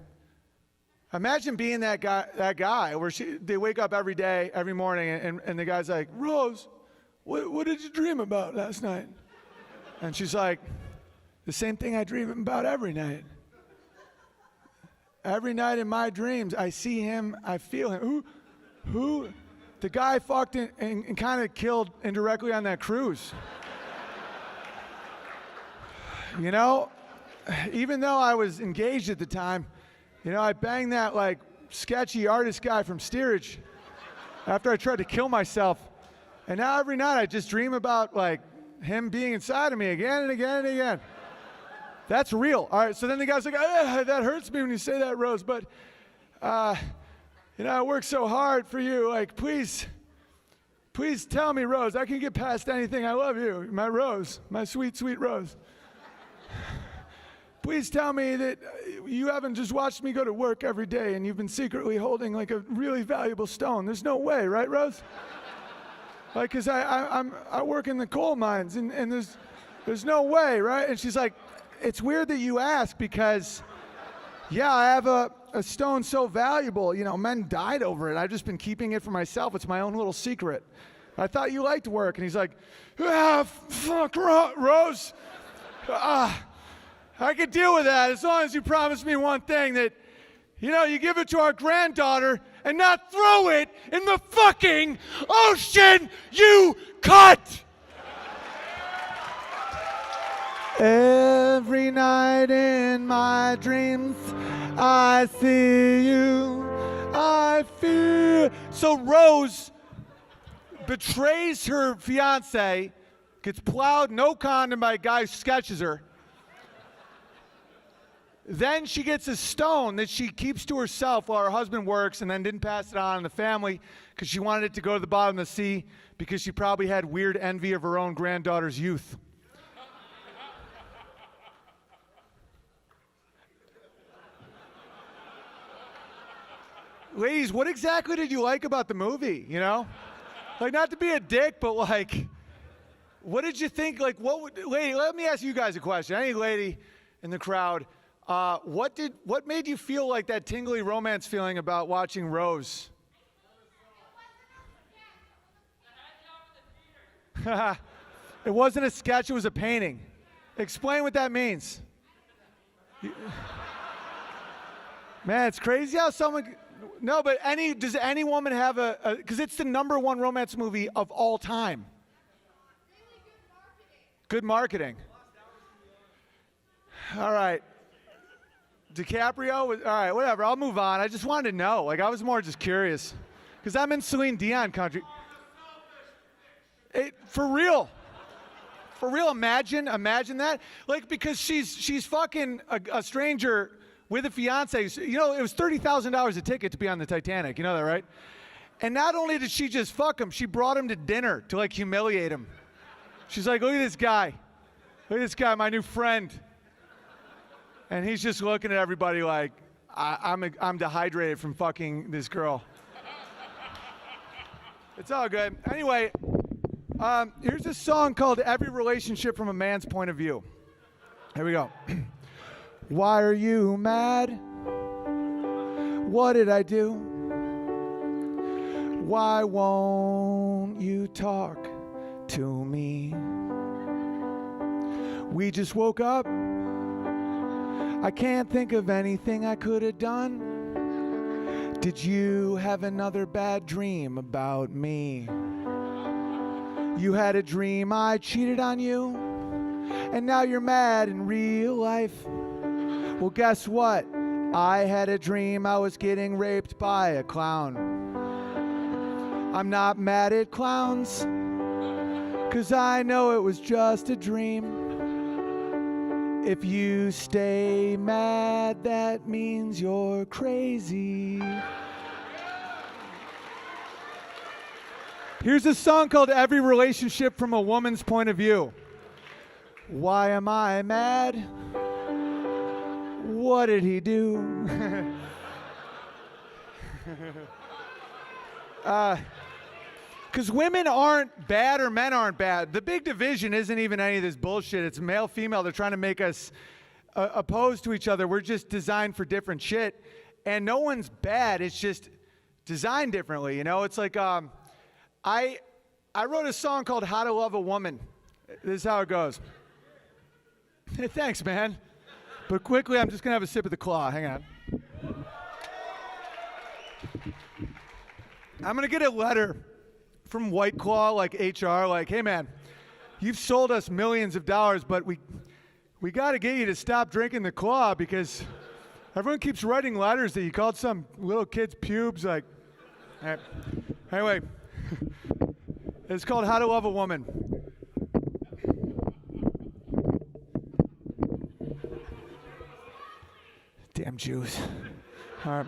Imagine being that guy where they wake up every day, every morning, and the guy's like, Rose, what did you dream about last night? And she's like, the same thing I dream about every night. Every night in my dreams, I see him, I feel him. Who? The guy fucked and kind of killed indirectly on that cruise. You know, even though I was engaged at the time, you know, I banged that, like, sketchy artist guy from steerage after I tried to kill myself. And now every night I just dream about like him being inside of me again and again and again. That's real. All right, so then the guy's like, that hurts me when you say that, Rose, but I work so hard for you. Like, please tell me, Rose, I can get past anything. I love you, my Rose, my sweet, sweet Rose. Please tell me that you haven't just watched me go to work every day and you've been secretly holding like a really valuable stone. There's no way, right, Rose? Like, cause I work in the coal mines and there's no way, right? And she's like, it's weird that you ask because, yeah, I have a stone so valuable. You know, men died over it. I've just been keeping it for myself. It's my own little secret. I thought you liked work. And he's like, fuck, Rose. I could deal with that as long as you promise me one thing, that, you give it to our granddaughter and not throw it in the fucking ocean, you cunt! Every night in my dreams, I see you, I feel. So Rose betrays her fiance, gets plowed, no condom by a guy who sketches her. Then she gets a stone that she keeps to herself while her husband works and then didn't pass it on to the family because she wanted it to go to the bottom of the sea because she probably had weird envy of her own granddaughter's youth. Ladies, what exactly did you like about the movie, Like, not to be a dick, but like, what did you think? Like, lady, let me ask you guys a question. Any lady in the crowd, what made you feel like that tingly romance feeling about watching Rose? It wasn't a sketch, it was a painting. Explain what that means. Man, it's crazy how someone... No, but does any woman have because it's the #1 romance movie of all time. Good marketing. All right. DiCaprio, all right, whatever, I'll move on. I just wanted to know. Like, I was more just curious. Because I'm in Celine Dion country. For real. For real, imagine that. Like, because she's fucking a stranger with a fiance. It was $30,000 a ticket to be on the Titanic. You know that, right? And not only did she just fuck him, she brought him to dinner to, like, humiliate him. She's like, look at this guy. Look at this guy, my new friend. And he's just looking at everybody like, I'm dehydrated from fucking this girl. It's all good. Anyway, here's a song called Every Relationship from a Man's Point of View. Here we go. Why are you mad? What did I do? Why won't you talk to me? We just woke up. I can't think of anything I could have done. Did you have another bad dream about me? You had a dream I cheated on you, and now you're mad in real life. Well, guess what? I had a dream I was getting raped by a clown. I'm not mad at clowns, 'cause I know it was just a dream. If you stay mad, that means you're crazy. Here's a song called Every Relationship from a Woman's Point of View. Why am I mad? What did he do? Because women aren't bad or men aren't bad. The big division isn't even any of this bullshit. It's male, female. They're trying to make us opposed to each other. We're just designed for different shit. And no one's bad. It's just designed differently. It's like I wrote a song called How to Love a Woman. This is how it goes. Thanks, man. But quickly, I'm just going to have a sip of the claw. Hang on. I'm going to get a letter from White Claw, like HR, like, hey, man, you've sold us millions of dollars, but we got to get you to stop drinking the claw because Everyone keeps writing letters that you called some little kid's pubes. Like, anyway, it's called How to Love a Woman. Damn Jews. All right.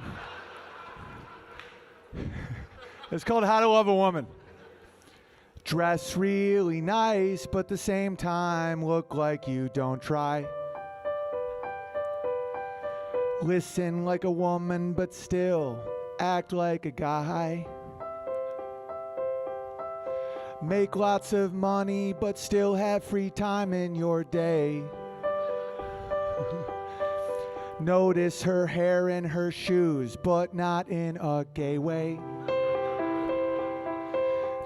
It's called How to Love a Woman. Dress really nice, but at the same time look like you don't try. Listen like a woman, but still act like a guy. Make lots of money, but still have free time in your day. Notice her hair and her shoes, but not in a gay way.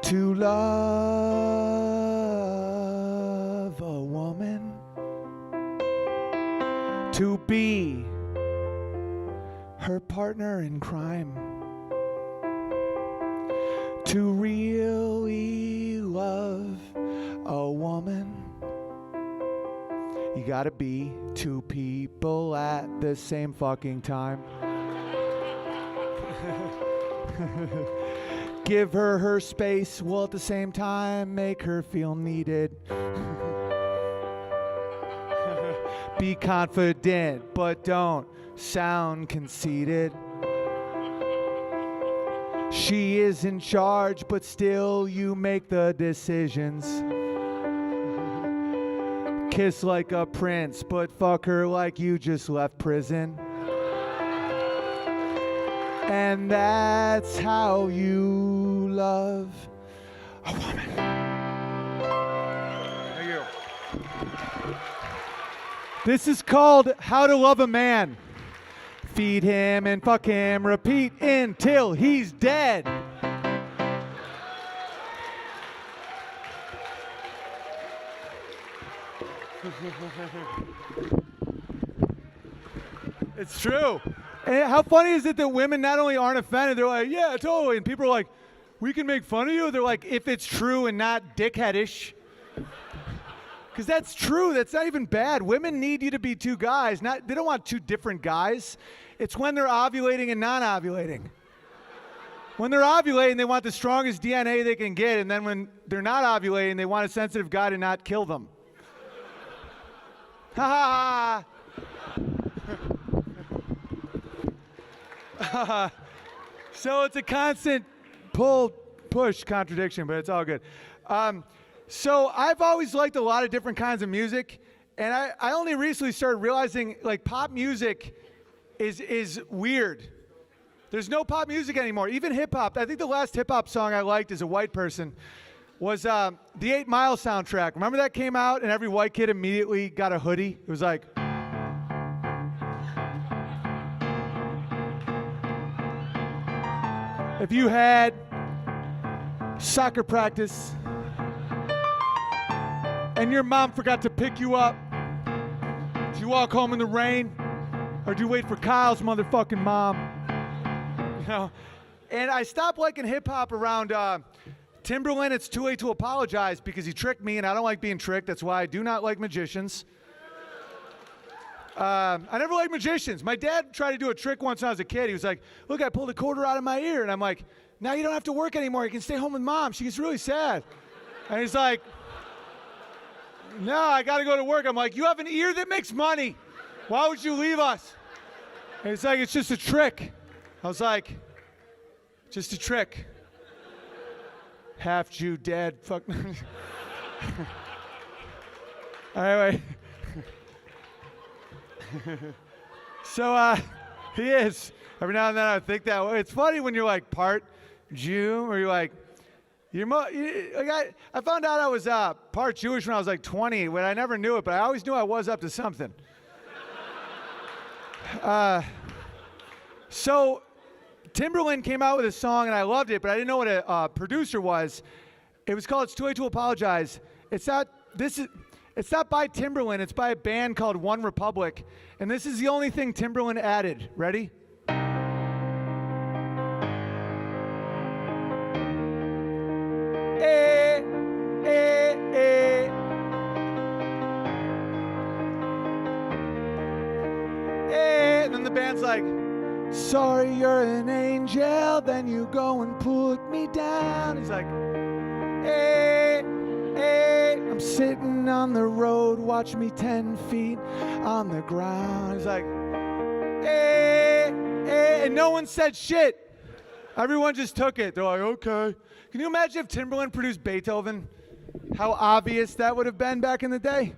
To love a woman, to be her partner in crime, to really love a woman, you gotta be two people at the same fucking time. Give her her space while at the same time make her feel needed. Be confident, but don't sound conceited. She is in charge, but still you make the decisions. Kiss like a prince, but fuck her like you just left prison. And that's how you love a woman. Thank you. This is called How to Love a Man. Feed him and fuck him, repeat until he's dead. It's true. And how funny is it that women not only aren't offended, they're like, yeah, totally. And people are like, we can make fun of you? They're like, if it's true and not dickheadish. Because that's true. That's not even bad. Women need you to be two guys. They don't want two different guys. It's when they're ovulating and non-ovulating. When they're ovulating, they want the strongest DNA they can get. And then when they're not ovulating, they want a sensitive guy to not kill them. Ha ha ha. So it's a constant push contradiction, but it's all good. So I've always liked a lot of different kinds of music, and I only recently started realizing like pop music is weird. There's no pop music anymore, even hip hop. I think the last hip hop song I liked as a white person was the 8 Mile soundtrack. Remember that came out and every white kid immediately got a hoodie? It was like, if you had soccer practice and your mom forgot to pick you up, did you walk home in the rain or do you wait for Kyle's motherfucking mom? You know? And I stopped liking hip hop around Timberland. It's too late to apologize because he tricked me and I don't like being tricked. That's why I do not like magicians. I never liked magicians. My dad tried to do a trick once when I was a kid. He was like, look, I pulled a quarter out of my ear. And I'm like, now you don't have to work anymore. You can stay home with mom. She gets really sad. And he's like, no, I got to go to work. I'm like, you have an ear that makes money. Why would you leave us? And he's like, it's just a trick. I was like, just a trick. Half Jew dad. Fuck. Anyway. So he is. Every now and then I think that way. It's funny when you're like part Jew, or you're like, I found out I was part Jewish when I was like 20, when I never knew it, but I always knew I was up to something. So Timberland came out with a song and I loved it, but I didn't know what a producer was. It was called It's Too Late to Apologize. It's not by Timberland, it's by a band called One Republic. And this is the only thing Timberland added. Ready? Eh, eh, eh. Eh, and then the band's like, sorry, you're an angel, then you go and put me down. He's like, hey, hey, I'm sitting on the road, watch me 10 feet on the ground. He's like, hey, hey, and no one said shit. Everyone just took it. They're like, okay. Can you imagine if Timberland produced Beethoven? How obvious that would have been back in the day,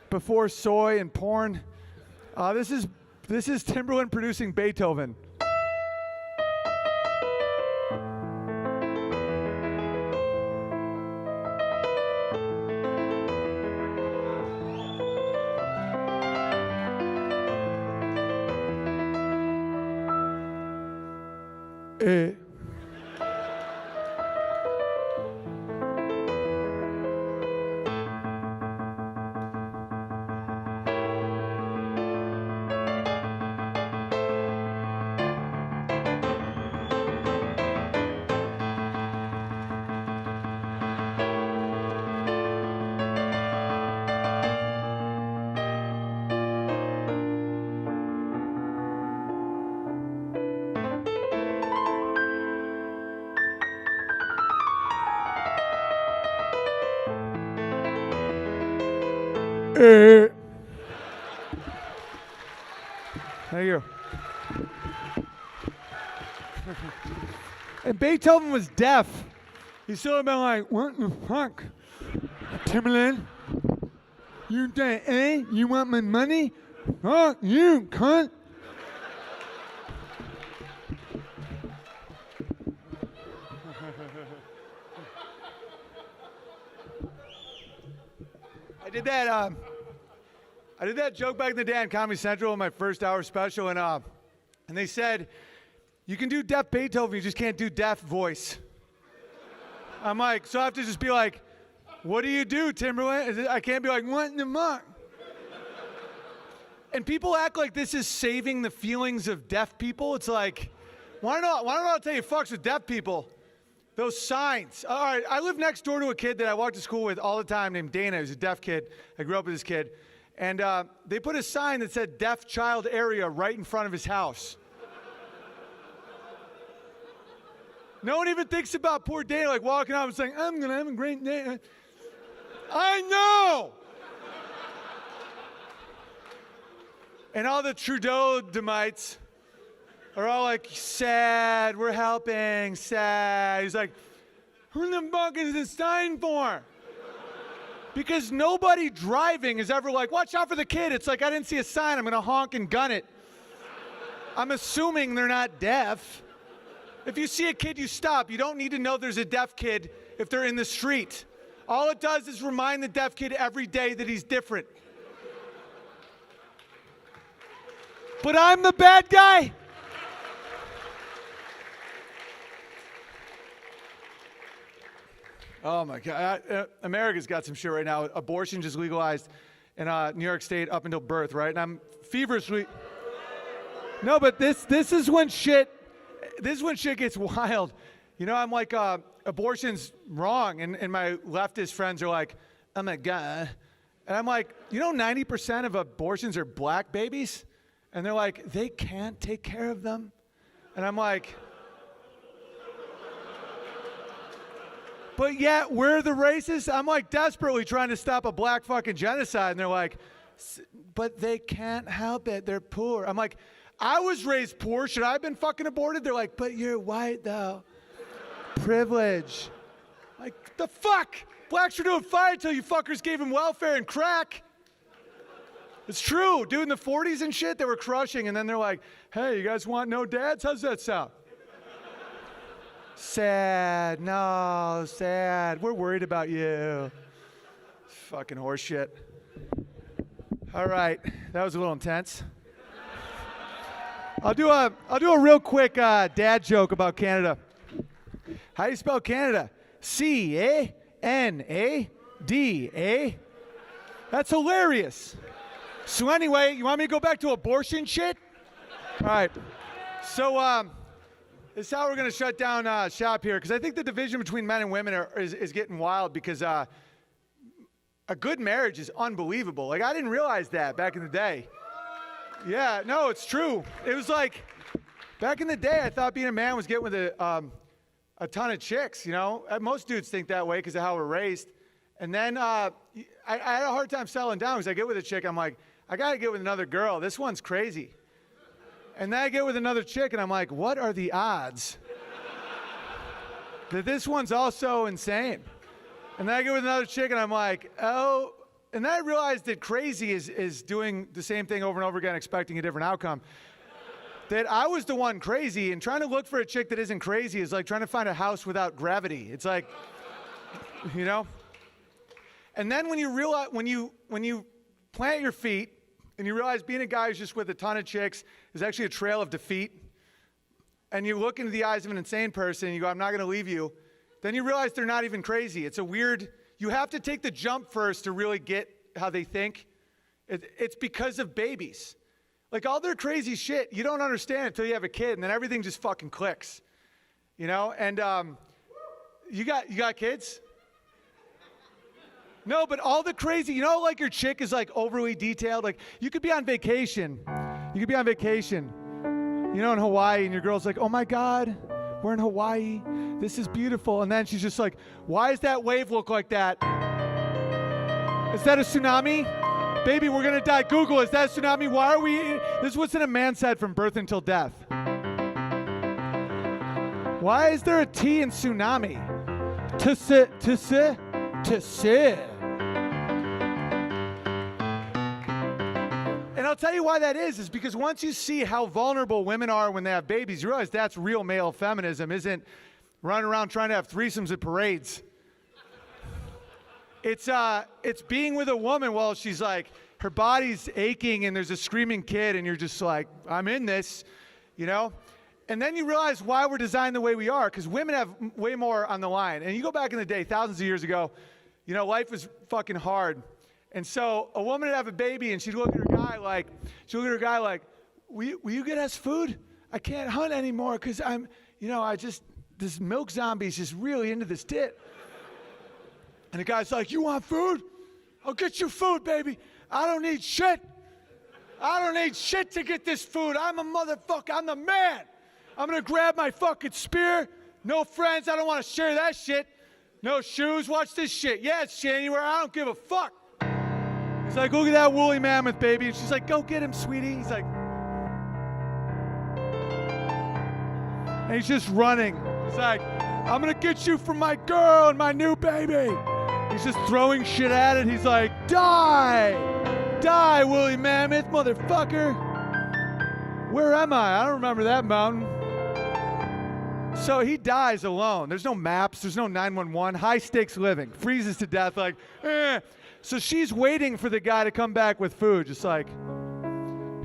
before soy and porn. This is Timberland producing Beethoven. Thank you. And Beethoven was deaf. He still would have been like, what the fuck? Timberland? You think, eh? You want my money? Fuck you, cunt. I did that joke back in the day on Comedy Central in my first hour special, and they said, you can do deaf Beethoven, you just can't do deaf voice. I'm like, so I have to just be like, what do you do, Timberland? I can't be like, what in the muck? And people act like this is saving the feelings of deaf people. It's like, why don't I tell you fucks with deaf people? Those signs. All right, I live next door to a kid that I walked to school with all the time named Dana. He was a deaf kid. I grew up with this kid. And they put a sign that said deaf child area right in front of his house. No one even thinks about poor Dana, like walking out and saying, I'm going to have a great day. I know! And all the Trudeau-demites are all like, sad, we're helping, sad. He's like, who the fuck is this sign for? Because nobody driving is ever like, watch out for the kid. It's like, I didn't see a sign, I'm gonna honk and gun it. I'm assuming they're not deaf. If you see a kid, you stop. You don't need to know there's a deaf kid if they're in the street. All it does is remind the deaf kid every day that he's different. But I'm the bad guy? Oh my God, America's got some shit right now. Abortion just legalized in New York State up until birth, right? And I'm feverishly, no, but this is when shit gets wild. You know, I'm like, abortion's wrong, and my leftist friends are like, oh my God. And I'm like, you know 90% of abortions are black babies? And they're like, they can't take care of them. And I'm like, but yet we're the racists? I'm like desperately trying to stop a black fucking genocide. And they're like, but they can't help it. They're poor. I'm like, I was raised poor. Should I have been fucking aborted? They're like, but you're white though. Privilege. Like, the fuck? Blacks were doing fine until you fuckers gave them welfare and crack. It's true. Dude, in the 40s and shit, they were crushing. And then they're like, hey, you guys want no dads? How's that sound? Sad. No, sad. We're worried about you. Fucking horseshit. All right. That was a little intense. I'll do a real quick dad joke about Canada. How do you spell Canada? C-A-N-A-D-A. That's hilarious. So anyway, you want me to go back to abortion shit? All right. So this is how we're going to shut down shop here, because I think the division between men and women is getting wild, because a good marriage is unbelievable. Like, I didn't realize that back in the day. Yeah, no, it's true. It was like, back in the day, I thought being a man was getting with a ton of chicks, you know? Most dudes think that way because of how we're raised. And then I had a hard time settling down because I get with a chick, I'm like, I got to get with another girl. This one's crazy. And then I get with another chick, and I'm like, what are the odds that this one's also insane? And then I get with another chick, and I'm like, oh. And then I realized that crazy is doing the same thing over and over again, expecting a different outcome. That I was the one crazy, and trying to look for a chick that isn't crazy is like trying to find a house without gravity. It's like, you know? And then when you realize, when you plant your feet, and you realize being a guy who's just with a ton of chicks is actually a trail of defeat, and you look into the eyes of an insane person, and you go, I'm not going to leave you, then you realize they're not even crazy. It's a weird, you have to take the jump first to really get how they think. It's because of babies. Like all their crazy shit, you don't understand until you have a kid, and then everything just fucking clicks. You know? And you got kids? No, but all the crazy, you know, like your chick is like overly detailed. Like you could be on vacation. You could be on vacation, you know, in Hawaii, and your girl's like, oh my God, we're in Hawaii. This is beautiful. And then she's just like, why does that wave look like that? Is that a tsunami? Baby, we're gonna die. Google, is that a tsunami? Why are we? This is what's in a man's head from birth until death. Why is there a T in tsunami? To sit. And I'll tell you why that is because once you see how vulnerable women are when they have babies, you realize that's real male feminism, isn't running around trying to have threesomes at parades. It's being with a woman while she's like, her body's aching and there's a screaming kid and you're just like, I'm in this, you know? And then you realize why we're designed the way we are, because women have way more on the line. And you go back in the day, thousands of years ago, you know, life was fucking hard. And so a woman would have a baby and she'd look at her guy like, will you get us food? I can't hunt anymore because I'm, you know, this milk zombie's just really into this tit. And the guy's like, you want food? I'll get you food, baby. I don't need shit. I don't need shit to get this food. I'm a motherfucker. I'm the man. I'm going to grab my fucking spear. No friends. I don't want to share that shit. No shoes. Watch this shit. Yeah, it's January. I don't give a fuck. He's like, look at that woolly mammoth, baby. And she's like, go get him, sweetie. He's like, and he's just running. He's like, I'm going to get you from my girl and my new baby. He's just throwing shit at it. He's like, die. Die, woolly mammoth, motherfucker. Where am I? I don't remember that mountain. So he dies alone. There's no maps. There's no 911. High stakes living. Freezes to death like, eh. So she's waiting for the guy to come back with food. Just like,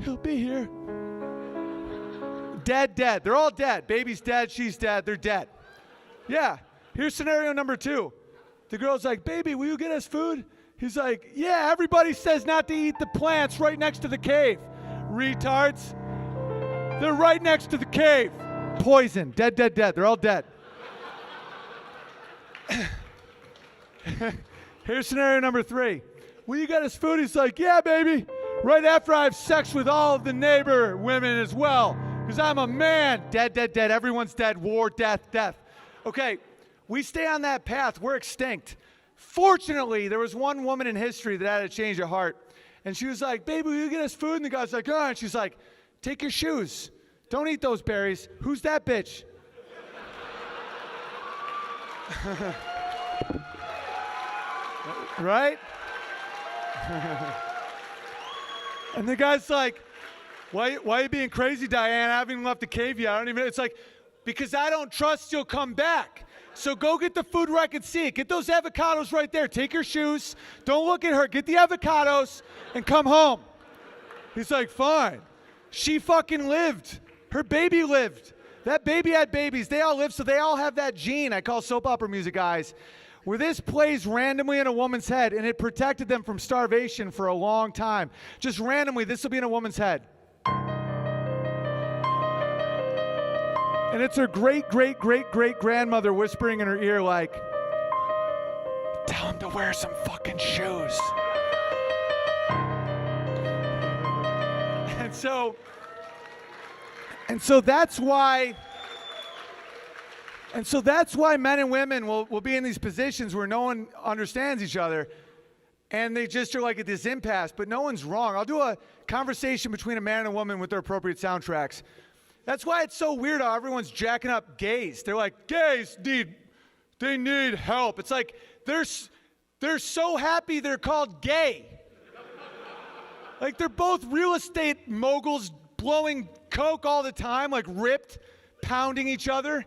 he'll be here. Dead. They're all dead. Baby's dead. She's dead. They're dead. Yeah. Here's scenario number 2. The girl's like, baby, will you get us food? He's like, yeah, everybody says not to eat the plants right next to the cave. Retards. They're right next to the cave. Poison. Dead. They're all dead. Here's scenario number 3. Will you get us food? He's like, yeah, baby. Right after I have sex with all of the neighbor women as well. Because I'm a man. Dead. Everyone's dead. War, death. Okay, we stay on that path. We're extinct. Fortunately, there was one woman in history that had a change of heart. And she was like, baby, will you get us food? And the guy's like, oh. And she's like, take your shoes. Don't eat those berries. Who's that bitch? Right? And the guy's like, why are you being crazy, Diane? I haven't even left the cave yet. I don't even, it's like, because I don't trust you'll come back. So go get the food where I can see it. Get those avocados right there. Take your shoes. Don't look at her. Get the avocados and come home. He's like, fine. She fucking lived. Her baby lived. That baby had babies. They all live, so they all have that gene I call soap opera music, guys, where this plays randomly in a woman's head, and it protected them from starvation for a long time. Just randomly, this will be in a woman's head. And it's her great-great-great-great-grandmother whispering in her ear like, tell him to wear some fucking shoes. And so that's why. And so that's why men and women will be in these positions where no one understands each other, and they just are like at this impasse. But no one's wrong. I'll do a conversation between a man and a woman with their appropriate soundtracks. That's why it's so weird how everyone's jacking up gays. They're like, gays need help. It's like they're so happy they're called gay. Like they're both real estate moguls blowing coke all the time, like ripped, pounding each other.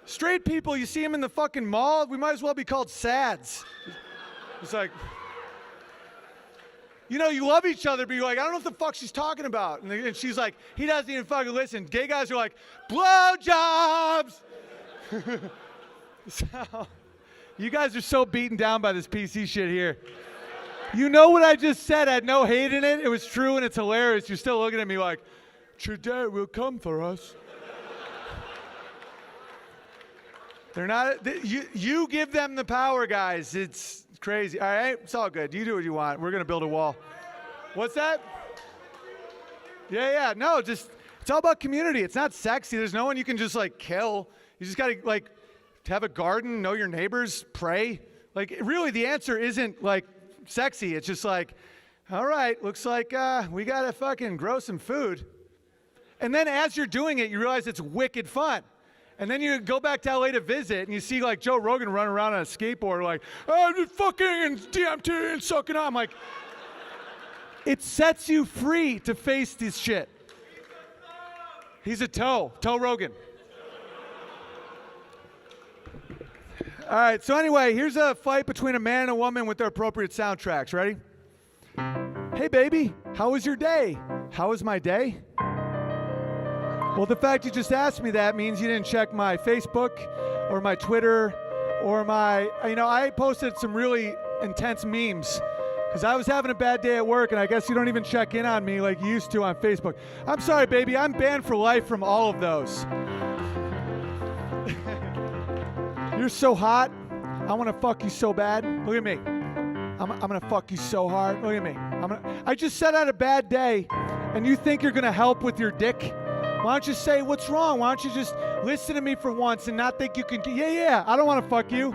Straight people, you see them in the fucking mall, we might as well be called sads. It's like, you know, you love each other, but you're like, I don't know what the fuck she's talking about. And she's like, he doesn't even fucking listen. Gay guys are like, blowjobs. So, you guys are so beaten down by this PC shit here. You know what I just said had no hate in it. It was true and it's hilarious. You're still looking at me like, today will come for us. They're not, you give them the power, guys. It's crazy. All right, it's all good. You do what you want. We're going to build a wall. What's that? Yeah, no, just, it's all about community. It's not sexy. There's no one you can just like kill. You just got to like have a garden, know your neighbors, pray. Like really the answer isn't like sexy. It's just like, all right, looks like we got to fucking grow some food. And then as you're doing it, you realize it's wicked fun. And then you go back to LA to visit, and you see like Joe Rogan running around on a skateboard, like, oh, just fucking and DMT and sucking on. I'm like, it sets you free to face this shit. He's a toe Rogan. All right, so anyway, here's a fight between a man and a woman with their appropriate soundtracks. Ready? Hey, baby, how was your day? How was my day? Well, the fact you just asked me that means you didn't check my Facebook or my Twitter or my, I posted some really intense memes because I was having a bad day at work, and I guess you don't even check in on me like you used to on Facebook. I'm sorry, baby. I'm banned for life from all of those. You're so hot. I want to fuck you so bad. Look at me. I'm going to fuck you so hard. Look at me. I just said I had a bad day, and you think you're going to help with your dick? Why don't you say what's wrong? Why don't you just listen to me for once and not think you can... Yeah, I don't want to fuck you.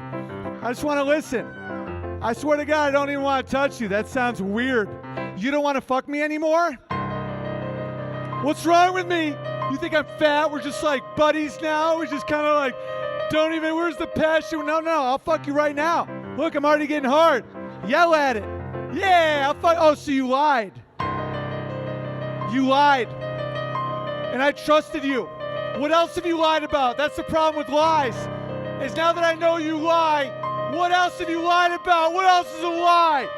I just want to listen. I swear to God, I don't even want to touch you. That sounds weird. You don't want to fuck me anymore? What's wrong with me? You think I'm fat? We're just like buddies now? We're just kind of like, don't even... Where's the passion? No, I'll fuck you right now. Look, I'm already getting hard. Yell at it. Yeah, I'll fuck... Oh, so you lied. You lied. And I trusted you. What else have you lied about? That's the problem with lies. Is now that I know you lie, what else have you lied about? What else is a lie?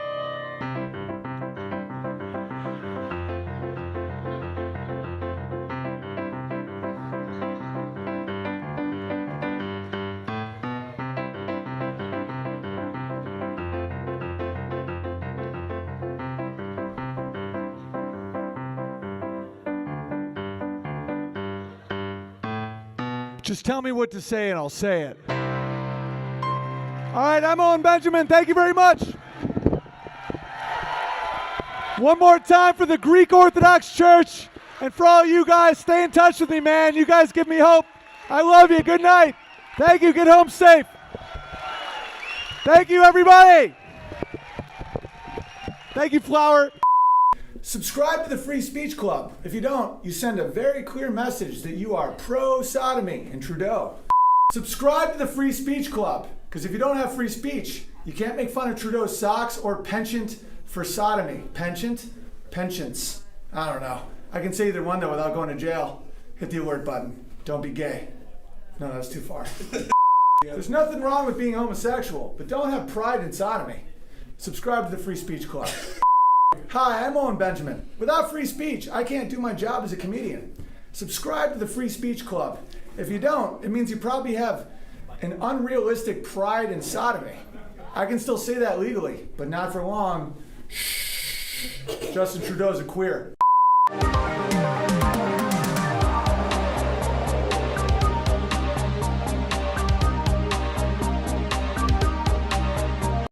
Just tell me what to say and I'll say it. All right, I'm Owen Benjamin. Thank you very much. One more time for the Greek Orthodox Church. And for all you guys, stay in touch with me, man. You guys give me hope. I love you. Good night. Thank you. Get home safe. Thank you, everybody. Thank you, Flower. Subscribe to the Free Speech Club. If you don't, you send a very clear message that you are pro-sodomy and Trudeau. Subscribe to the Free Speech Club, because if you don't have free speech, you can't make fun of Trudeau's socks or penchant for sodomy. Penchant? Penchants. I don't know. I can say either one though without going to jail. Hit the alert button. Don't be gay. No, that's too far. There's nothing wrong with being homosexual, but don't have pride in sodomy. Subscribe to the Free Speech Club. Hi, I'm Owen Benjamin. Without free speech, I can't do my job as a comedian. Subscribe to the Free Speech Club. If you don't, it means you probably have an unrealistic pride in sodomy. I can still say that legally, but not for long. Shh. Justin Trudeau's a queer.